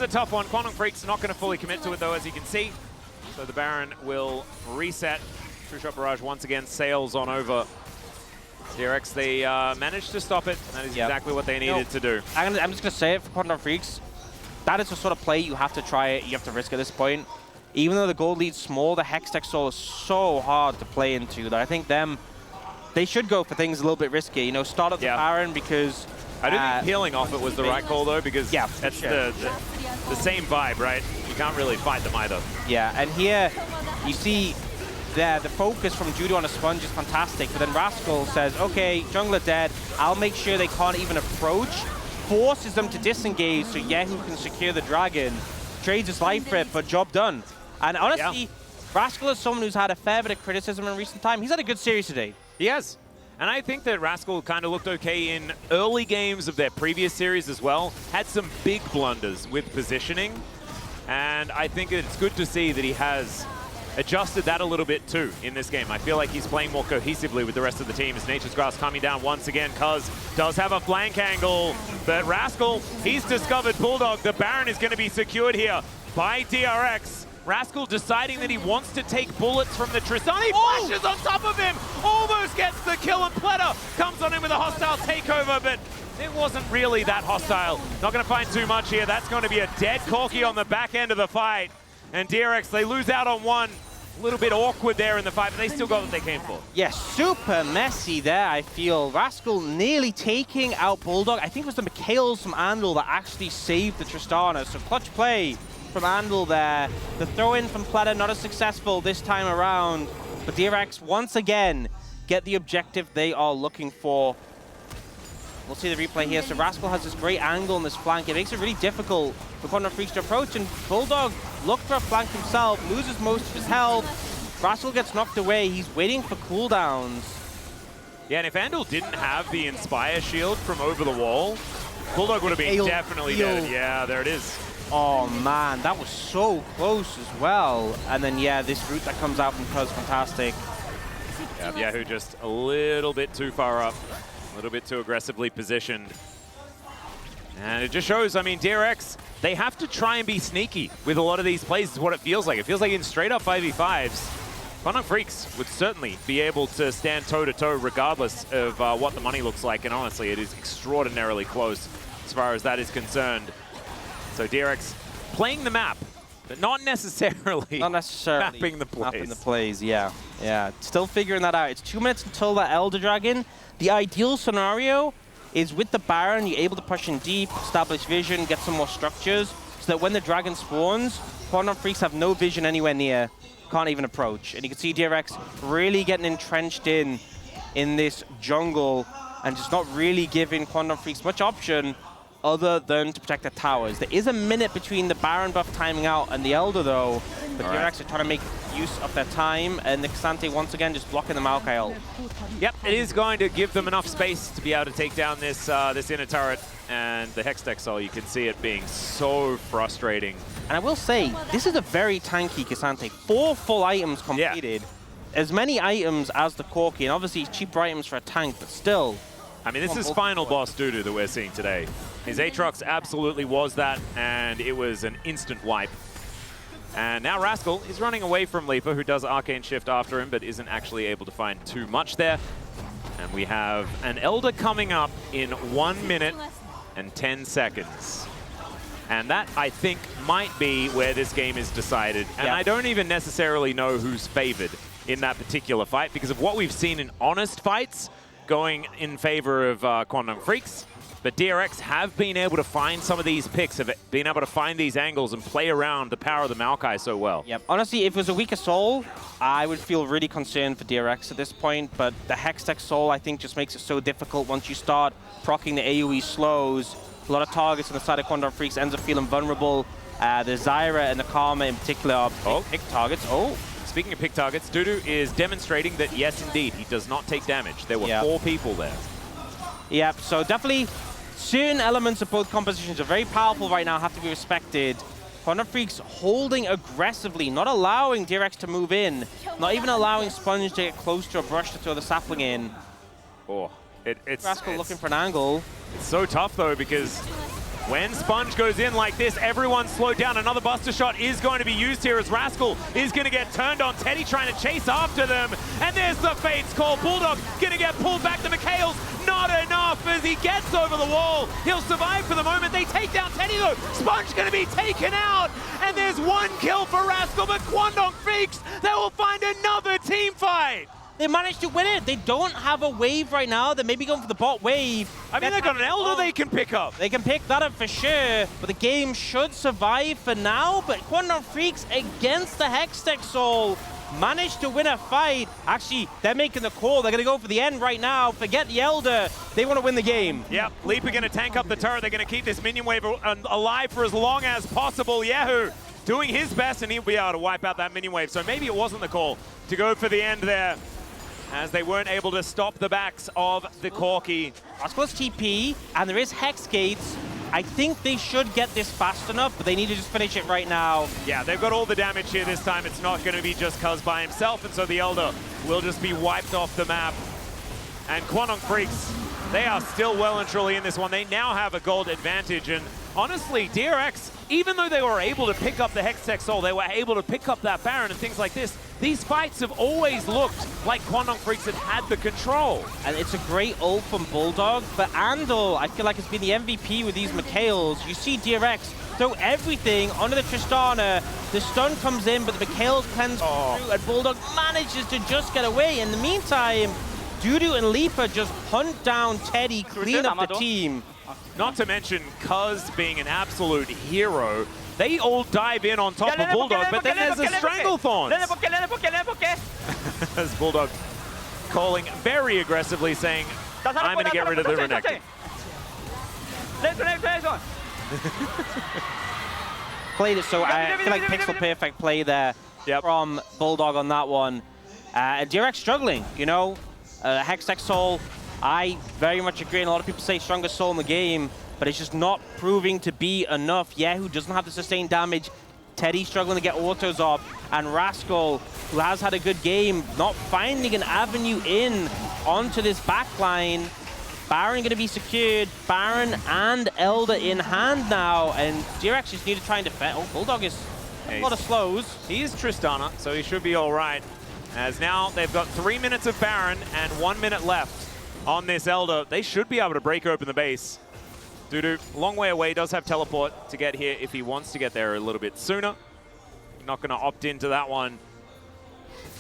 tough one. Quantum Freak's not going to fully commit to it, though, as you can see. So the Baron will reset. True Shot Barrage once again sails on over. DRX, they managed to stop it. That is exactly what they needed to do. I'm just going to say it for Quantum Freaks. That is the sort of play you have to try it, you have to risk at this point. Even though the gold lead's small, the Hextech Soul is so hard to play into that I think they should go for things a little bit risky. You know, start at the Baron because... I don't think peeling off it was the right call, though, because that's the same vibe, right? You can't really fight them either. Yeah, and here you see the focus from Judo on a Sponge is fantastic, but then Rascal says, okay, jungler dead, I'll make sure they can't even approach. Forces them to disengage so Yehu can secure the Dragon. Trades his life for it, but job done. And honestly, Rascal is someone who's had a fair bit of criticism in recent time. He's had a good series today. He has. And I think that Rascal kind of looked okay in early games of their previous series as well. Had some big blunders with positioning. And I think it's good to see that he has adjusted that a little bit too in this game. I feel like he's playing more cohesively with the rest of the team as Nature's Grass coming down once again. Cuz does have a flank angle, but Rascal, he's discovered Bulldog. The Baron is going to be secured here by DRX. Rascal deciding that he wants to take bullets from the Tristan. He flashes on top of him, almost gets the kill, and Pleta comes on in with a hostile takeover, but it wasn't really that hostile. Not going to find too much here. That's going to be a dead Corki on the back end of the fight. And DRX, they lose out on one. A little bit awkward there in the fight, but they still got what they came for. Yeah, super messy there, I feel. Rascal nearly taking out Bulldog. I think it was the Mikhails from Andal that actually saved the Tristana. So clutch play from Andal there. The throw-in from Pleta not as successful this time around. But DRX, once again, get the objective they are looking for. We'll see the replay here. So Rascal has this great angle on this flank. It makes it really difficult for Quantum Freaks to approach. And Bulldog looked for a flank himself, loses most of his health. Rascal gets knocked away. He's waiting for cooldowns. Yeah, and if Andal didn't have the Inspire shield from over the wall, Bulldog would have been definitely dead. Yeah, there it is. Oh man, that was so close as well. And then yeah, this route that comes out from Cuz, fantastic. Yeah, Yahoo just a little bit too far up. A little bit too aggressively positioned. And it just shows, I mean, DRX, they have to try and be sneaky with a lot of these plays, is what it feels like. It feels like in straight up 5v5s, Quantum Freaks would certainly be able to stand toe-to-toe regardless of what the money looks like. And honestly, it is extraordinarily close as far as that is concerned. So DRX playing the map, but not necessarily mapping the plays. Mapping the plays, yeah. Yeah, still figuring that out. It's 2 minutes until that Elder Dragon. The ideal scenario is with the Baron, you're able to push in deep, establish vision, get some more structures, so that when the Dragon spawns, Quantum Freaks have no vision anywhere near, can't even approach. And you can see DRX really getting entrenched in this jungle and just not really giving Quantum Freaks much option other than to protect the towers. There is a minute between the Baron buff timing out and the Elder though, but DRX are trying to make use of their time, and the Xante once again just blocking the Maokai ult. Yep, it is going to give them enough space to be able to take down this this inner turret, and the Hextech Soul, you can see it being so frustrating. And I will say, this is a very tanky Xante. 4 full items completed. Yeah. As many items as the Corki, and obviously cheaper items for a tank, but still. I mean, this is final boss Dudu that we're seeing today. His Aatrox absolutely was that, and it was an instant wipe. And now Rascal is running away from Leaper, who does Arcane Shift after him, but isn't actually able to find too much there. And we have an Elder coming up in 1 minute and 10 seconds. And that, I think, might be where this game is decided. And I don't even necessarily know who's favored in that particular fight, because of what we've seen in honest fights going in favor of Quantum Freaks. But DRX have been able to find some of these picks, have been able to find these angles and play around the power of the Maokai so well. Yep. Honestly, if it was a weaker Soul, I would feel really concerned for DRX at this point, but the Hextech Soul, I think, just makes it so difficult once you start proccing the AoE slows. A lot of targets on the side of Quantum Freaks ends up feeling vulnerable. The Zyra and the Karma in particular are pick targets. Oh. Speaking of pick targets, Dudu is demonstrating that, yes, indeed, he does not take damage. There were 4 people there. Yep, so definitely certain elements of both compositions are very powerful right now, have to be respected. Quantum Freaks holding aggressively, not allowing DRX to move in, not even allowing Sponge to get close to a brush to throw the sapling in. Oh, it's Rascal looking for an angle. It's so tough, though, because when Sponge goes in like this, everyone's slowed down. Another Buster Shot is going to be used here as Rascal is going to get turned on. Teddy trying to chase after them. And there's the Fates call. Bulldog going to get pulled back to Mikhails. Not enough as he gets over the wall. He'll survive for the moment. They take down Teddy, though. Sponge going to be taken out. And there's 1 kill for Rascal, but Quantum Freaks, they will find another team fight. They managed to win it. They don't have a wave right now. They're maybe going for the bot wave. I mean, they've got an Elder they can pick up. They can pick that up for sure, but the game should survive for now. But Quantum Freaks against the Hextech Soul managed to win a fight. Actually, they're making the call. They're going to go for the end right now. Forget the Elder. They want to win the game. Yep, Leaper going to tank up the turret. They're going to keep this minion wave alive for as long as possible. Yahoo doing his best, and he'll be able to wipe out that minion wave. So maybe it wasn't the call to go for the end there, as they weren't able to stop the backs of the Corki. Rascal's TP, and there is Hex Gates. I think they should get this fast enough, but they need to just finish it right now. Yeah, they've got all the damage here this time. It's not going to be just Cuz by himself, and so the Elder will just be wiped off the map. And Quantum Freaks, they are still well and truly in this one. They now have a gold advantage, and honestly, DRX, even though they were able to pick up the Hextech Soul, they were able to pick up that Baron and things like this, these fights have always looked like Quandong Freaks have had the control. And it's a great ult from Bulldog, but Andal, I feel like, has been the MVP with these Mikhails. You see DRX throw everything onto the Tristana. The stun comes in, but the Mikhails cleanse through, and Bulldog manages to just get away. In the meantime, Dudu and Lipa just hunt down Teddy, clean up the team. Not to mention Cuz being an absolute hero. They all dive in on top of Bulldog, but then there's a Stranglethorn. As Bulldog calling very aggressively, saying, I'm going to get rid of the Renekton. Played it so, I feel like pixel perfect play there from Bulldog on that one. DRX struggling, you know. Hextech Soul, I very much agree, and a lot of people say strongest Soul in the game, but it's just not proving to be enough. Yehu doesn't have the sustained damage. Teddy struggling to get autos up, and Rascal, who has had a good game, not finding an avenue in onto this backline. Baron going to be secured. Baron and Elder in hand now, and DRX just need to try and defend. Oh, Bulldog is a lot of slows. He is Tristana, so he should be all right. As now they've got 3 minutes of Baron and 1 minute left on this Elder. They should be able to break open the base. Dudu, long way away, does have teleport to get here if he wants to get there a little bit sooner. Not going to opt into that one.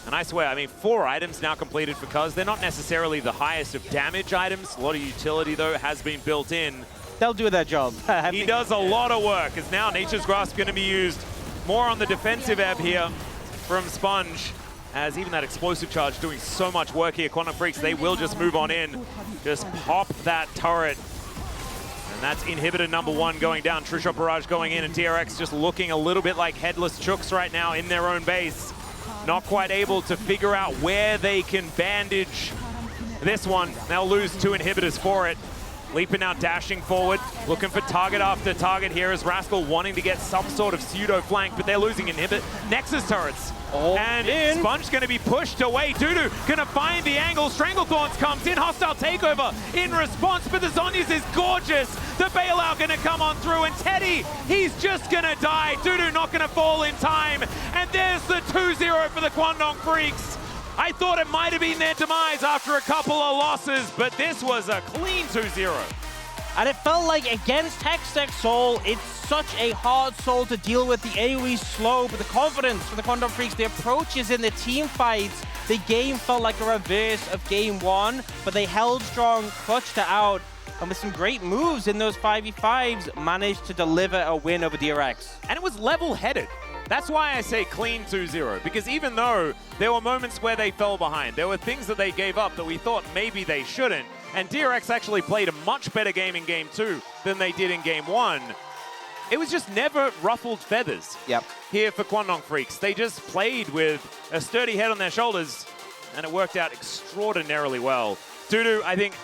And I swear, I mean, 4 items now completed for Cuz. They're not necessarily the highest of damage items. A lot of utility, though, has been built in. They'll do their job. He does a lot of work, as now Nature's Grasp going to be used more on the defensive ebb here from Sponge, as even that explosive charge doing so much work here. Quandong Freaks, they will just move on in. Just pop that turret. And that's inhibitor number 1 going down. True Shot Barrage going in, and DRX just looking a little bit like headless chooks right now in their own base. Not quite able to figure out where they can bandage this one. They'll lose 2 inhibitors for it. Leaping now dashing forward, looking for target after target here as Rascal wanting to get some sort of pseudo flank, but they're losing inhibit. Nexus turrets. And Sponge going to be pushed away. Dudu going to find the angle. Stranglethorns comes in. Hostile takeover in response, but the Zhonya's is gorgeous. The bailout going to come on through, and Teddy, he's just going to die. Dudu not going to fall in time. And there's the 2-0 for the Quandong Freaks. I thought it might have been their demise after a couple of losses, but this was a clean 2-0. And it felt like against Hextech Soul, it's such a hard Soul to deal with. The AoE's slow, but the confidence for the Quandong Freaks, the approaches in the team fights, the game felt like a reverse of game 1, but they held strong, clutched it out, and with some great moves in those 5v5s, managed to deliver a win over DRX. And it was level-headed. That's why I say clean 2-0, because even though there were moments where they fell behind, there were things that they gave up that we thought maybe they shouldn't, and DRX actually played a much better game in Game 2 than they did in Game 1. It was just never ruffled feathers here for Quandong Freaks. They just played with a sturdy head on their shoulders, and it worked out extraordinarily well. Dudu, I think,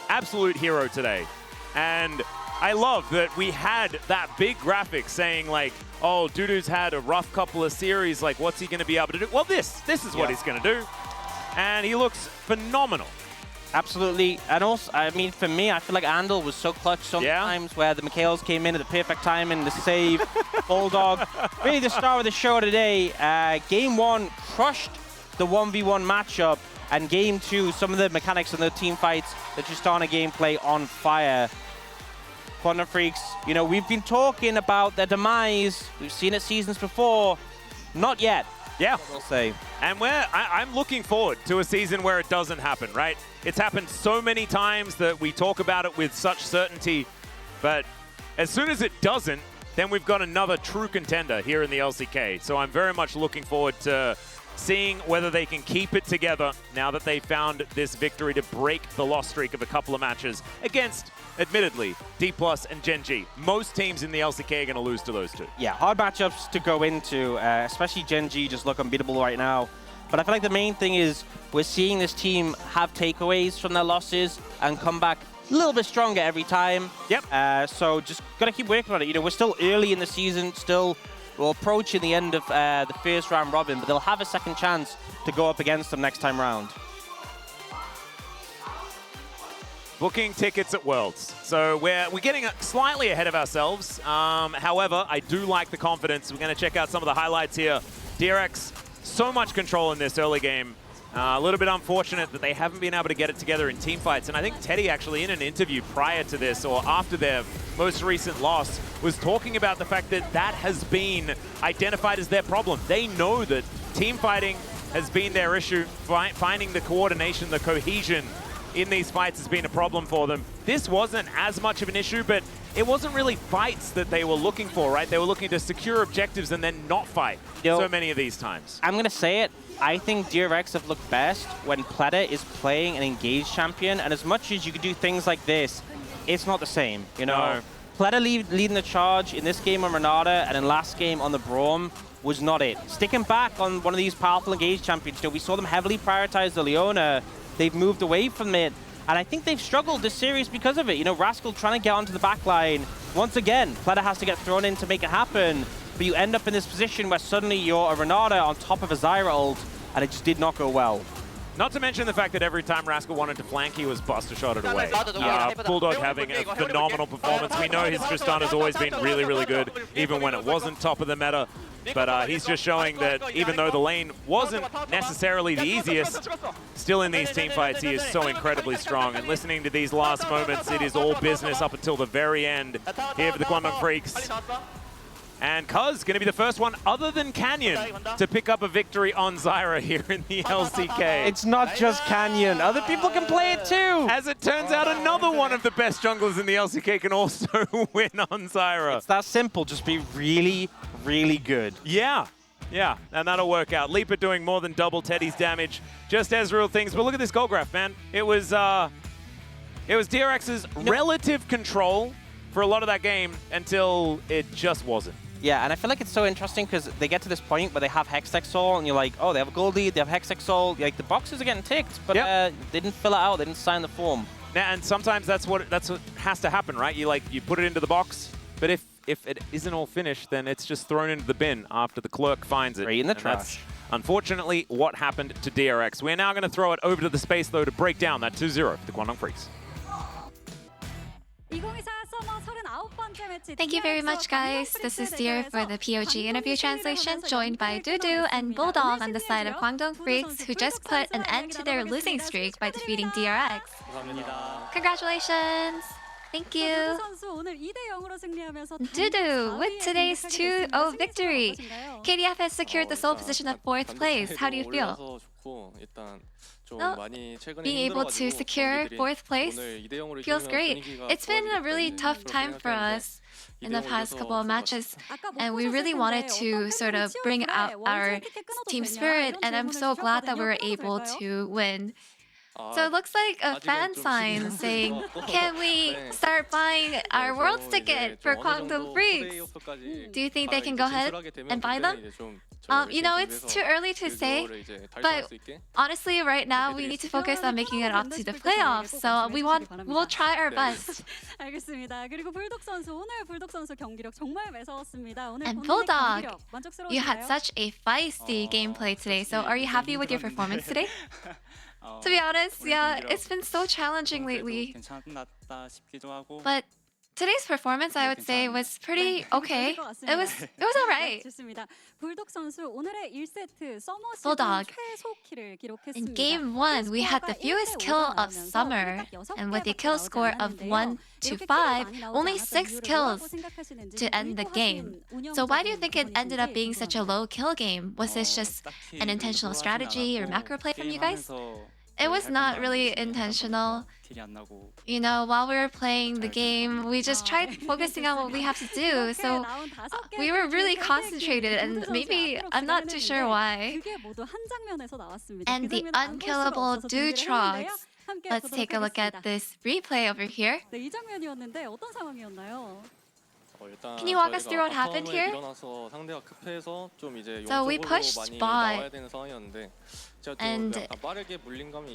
absolute hero today. And I love that we had that big graphic saying, like, oh, Dudu's had a rough couple of series, like, what's he going to be able to do? Well, this is what he's going to do. And he looks phenomenal. Absolutely. And also, I mean, for me, I feel like Andal was so clutch sometimes where the Mikhails came in at the perfect time in the save. Bulldog, really the star of the show today. Game 1 crushed the 1v1 matchup, and Game 2, some of the mechanics in the team fights, the Tristana gameplay on fire. Quandong Freaks, you know, we've been talking about their demise. We've seen it seasons before. Not yet. Yeah. We'll say. And I'm looking forward to a season where it doesn't happen, right? It's happened so many times that we talk about it with such certainty. But as soon as it doesn't, then we've got another true contender here in the LCK. So I'm very much looking forward to seeing whether they can keep it together now that they found this victory to break the loss streak of a couple of matches against, admittedly, D+ and Gen G. Most teams in the LCK are going to lose to those two. Yeah, hard matchups to go into, especially Gen G just look unbeatable right now. But I feel like the main thing is we're seeing this team have takeaways from their losses and come back a little bit stronger every time. Yep. So just got to keep working on it. You know, we're still early in the season, we're approaching the end of the first round robin, but they'll have a second chance to go up against them next time round. Booking tickets at Worlds. So we're getting slightly ahead of ourselves. However, I do like the confidence. We're going to check out some of the highlights here. DRX so much control in this early game. A little bit unfortunate that they haven't been able to get it together in team fights. And I think Teddy actually in an interview prior to this or after their most recent loss was talking about the fact that that has been identified as their problem. They know that team fighting has been their issue. Finding the coordination, the cohesion in these fights has been a problem for them. This wasn't as much of an issue, but it wasn't really fights that they were looking for, right? They were looking to secure objectives and then not fight so many of these times. I'm going to say it. I think DRX have looked best when Pleta is playing an engaged champion, and as much as you could do things like this, it's not the same, you know? No. Pleta leading the charge in this game on Renata and in last game on the Braum was not it. Sticking back on one of these powerful engaged champions, you know, we saw them heavily prioritize the Leona. They've moved away from it, and I think they've struggled this series because of it. You know, Rascal trying to get onto the back line. Once again, Pleta has to get thrown in to make it happen, but you end up in this position where suddenly you're a Renata on top of a Zyra ult, and it just did not go well. Not to mention the fact that every time Rascal wanted to flank, he was buster shotted away. Bulldog having a phenomenal performance. We know his Tristan has always been really, really good, even when it wasn't top of the meta. But he's just showing that even though the lane wasn't necessarily the easiest, still in these team fights, he is so incredibly strong. And listening to these last moments, it is all business up until the very end here for the Quantum Freaks. And Cuz going to be the first one other than Canyon to pick up a victory on Zyra here in the LCK. It's not just Canyon. Other people can play it too. As it turns out, another one of the best junglers in the LCK can also win on Zyra. It's that simple. Just be really, really good. Yeah, and that'll work out. Leaper doing more than double Teddy's damage, just as real things. But look at this goal graph, man. It was DRX's relative control for a lot of that game until it just wasn't. Yeah, and I feel like it's so interesting because they get to this point where they have Hextech Soul, and you're like, oh, they have a gold lead, they have Hextech Soul. Like, the boxes are getting ticked, but they didn't fill it out, they didn't sign the form. And sometimes that's what has to happen, right? You put it into the box, but if it isn't all finished, then it's just thrown into the bin after the clerk finds it. Right in the and trash. That's unfortunately what happened to DRX. We're now going to throw it over to the space, though, to break down that 2-0 for the Quantum Freaks. Thank you very much, guys. This is Dear for the POG interview translation, joined by Dudu and Bulldog on the side of Kwangdong Freaks, who just put an end to their losing streak by defeating DRX. Congratulations! Thank you. Dudu, with today's 2-0 victory, KDF has secured the sole position of 4th place. How do you feel? Being able to secure 4th place feels great. It's been a really tough time for us in the past couple of matches, and we really wanted to sort of bring out our team spirit, and I'm so glad that we were able to win. So it looks like a fan sign saying, can we start buying our Worlds ticket for Kwangdong Freaks? Do you think they can go ahead and buy them? You know, it's too early to say, but honestly, right now, we need to focus on making it up to the playoffs. So we'll try our best. And Bulldog, you had such a feisty gameplay today. So are you happy with your performance today? To be honest, yeah, it's been so challenging lately. But today's performance, I would say, was pretty okay. It was alright. Bulldog, in game 1, we had the fewest kill of Summer, and with a kill score of 1 to 5, only 6 kills to end the game. So why do you think it ended up being such a low kill game? Was this just an intentional strategy or macro play from you guys? It was not really intentional. You know, while we were playing the game, we just tried focusing on what we have to do. So we were really concentrated, and maybe, I'm not too sure why. And the unkillable Dutrox. Let's take a look at this replay over here. Can you walk us through what happened here? So we pushed bot. And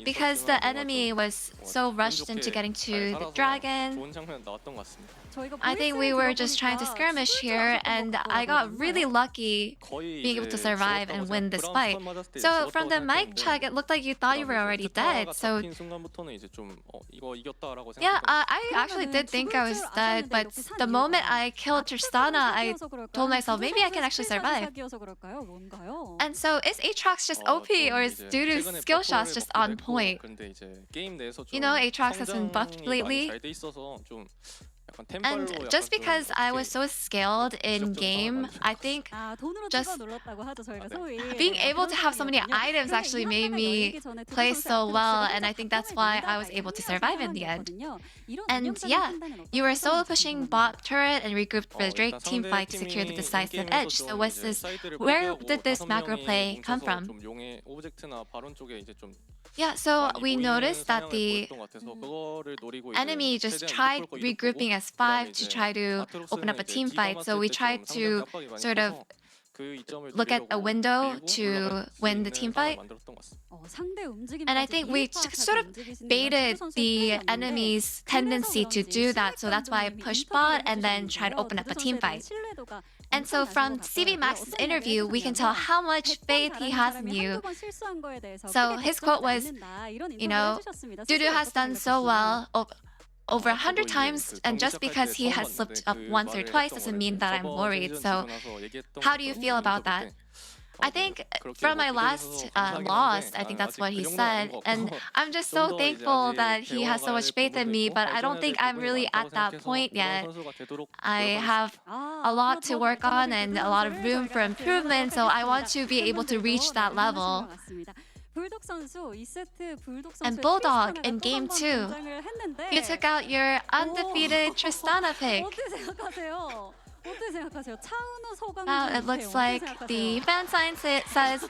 because the enemy was so rushed into getting to the dragon, I think we were just trying to skirmish here, and I got really lucky being able to survive and win this fight. So from the mic check, it looked like you thought you were already dead. So yeah, I actually did think I was dead, but the moment I killed Tristana, I told myself maybe I can actually survive. And so is Aatrox just OP, or is Dudu's skill shots just on point? You know, Aatrox has been buffed lately. And just because I was so skilled in game, I think just being able to have so many items actually made me play so well, and I think that's why I was able to survive in the end. And yeah, you were solo pushing bot turret and regrouped for the Drake team fight to secure the decisive edge. So where did this macro play come from? Yeah, so we noticed that the enemy just tried regrouping as 5 to try to open up a team fight. So we tried to sort of look at a window to win the team fight. And I think we sort of baited the enemy's tendency to do that. So that's why I pushed bot and then tried to open up a team fight. And so from CV Max's interview, we can tell how much faith he has in you. So his quote was, you know, Dudu has done so well over 100 times, and just because he has slipped up once or twice doesn't mean that I'm worried. So how do you feel about that? I think from my last loss, I think that's what he said. And I'm just so thankful that he has so much faith in me, but I don't think I'm really at that point yet. I have a lot to work on and a lot of room for improvement, so I want to be able to reach that level. And Bulldog in game 2, you took out your undefeated Tristana pick. Wow, it looks like the fan sign says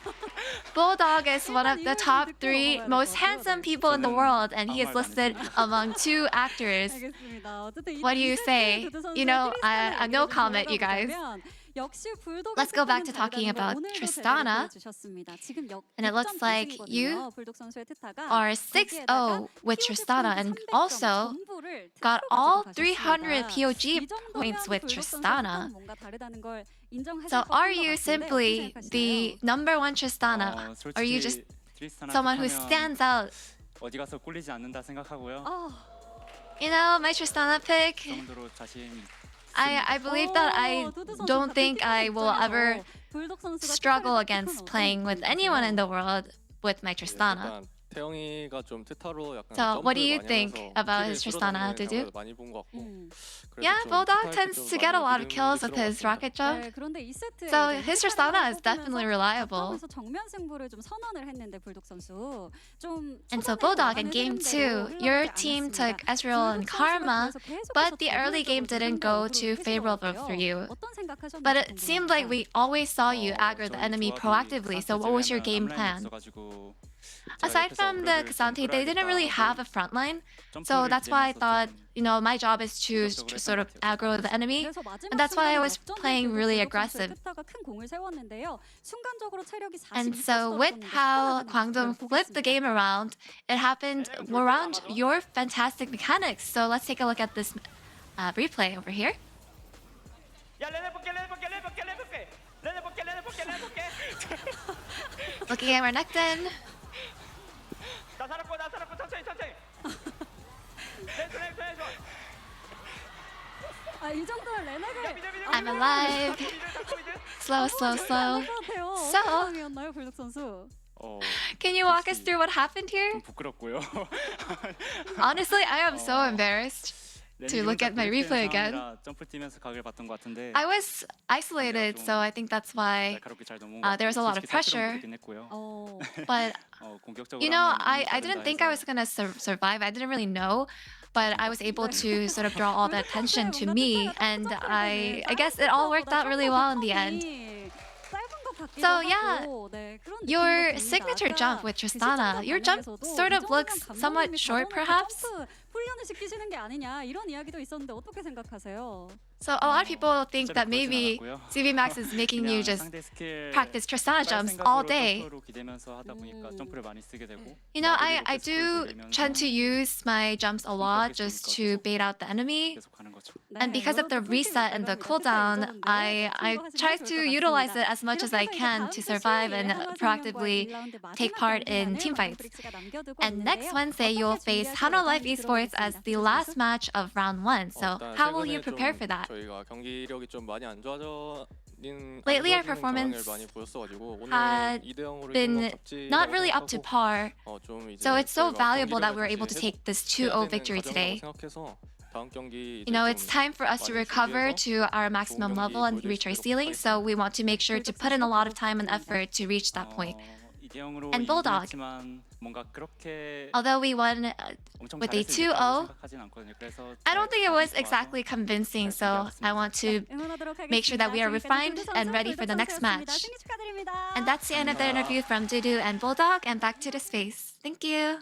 Bulldog is one of the top 3 most handsome people in the world, and he is listed among 2 actors. What do you say? You know, no comment, you guys. Let's go back to talking about Tristana. And it looks like you are 6-0 with Tristana and also got all 300 POG points with Tristana. So are you simply the number 1 Tristana? Or are you just someone who stands out? You know, my Tristana pick, I believe that I don't think I will ever struggle against playing with anyone in the world with my Tristana. So what do you think about his Tristana, Dudu? Yeah, Bulldog tends to get a lot of kills with his rocket jump. So his Tristana is definitely reliable. And so Bulldog in game 2, your team took Ezreal and Karma, but the early game didn't go too favorable for you. But it seemed like we always saw you aggro the enemy proactively, so what was your game plan? Aside from the K'Sante, they didn't really have a front line, so that's why I thought, you know, my job is to sort of aggro the enemy, and that's why I was playing really aggressive. And so with how Kwangdong flipped the game around, it happened around your fantastic mechanics. So let's take a look at this replay over here. Looking at Renekton. I'm alive. Slow, slow, slow. So, can you walk us through what happened here? Honestly, I am so embarrassed to look at my replay again. I was isolated, so I think that's why there was a lot of pressure. But, you know, I didn't think I was going to survive. I didn't really know. But I was able to sort of draw all the attention to me, and I guess it all worked out really well in the end. So yeah, your signature jump with Tristana, your jump sort of looks somewhat short perhaps. So a lot of people think that maybe CV Max is making you just practice Tristana jumps all day. You know, I do tend to use my jumps a lot just to bait out the enemy. And because of the reset and the cooldown, I try to utilize it as much as I can to survive and proactively take part in teamfights. And next Wednesday, you'll face Hana Life Esports as the last match of round 1. So how will you prepare for that? Lately, our performance had been not really up to par. So it's so valuable that we were able to take this 2-0 victory today. You know, it's time for us to recover to our maximum level and reach our ceiling, so we want to make sure to put in a lot of time and effort to reach that point. And Bulldog, although we won with a 2-0, I don't think it was exactly convincing, so I want to make sure that we are refined and ready for the next match. And that's the end of the interview from Dudu and Bulldog, and back to the space. Thank you.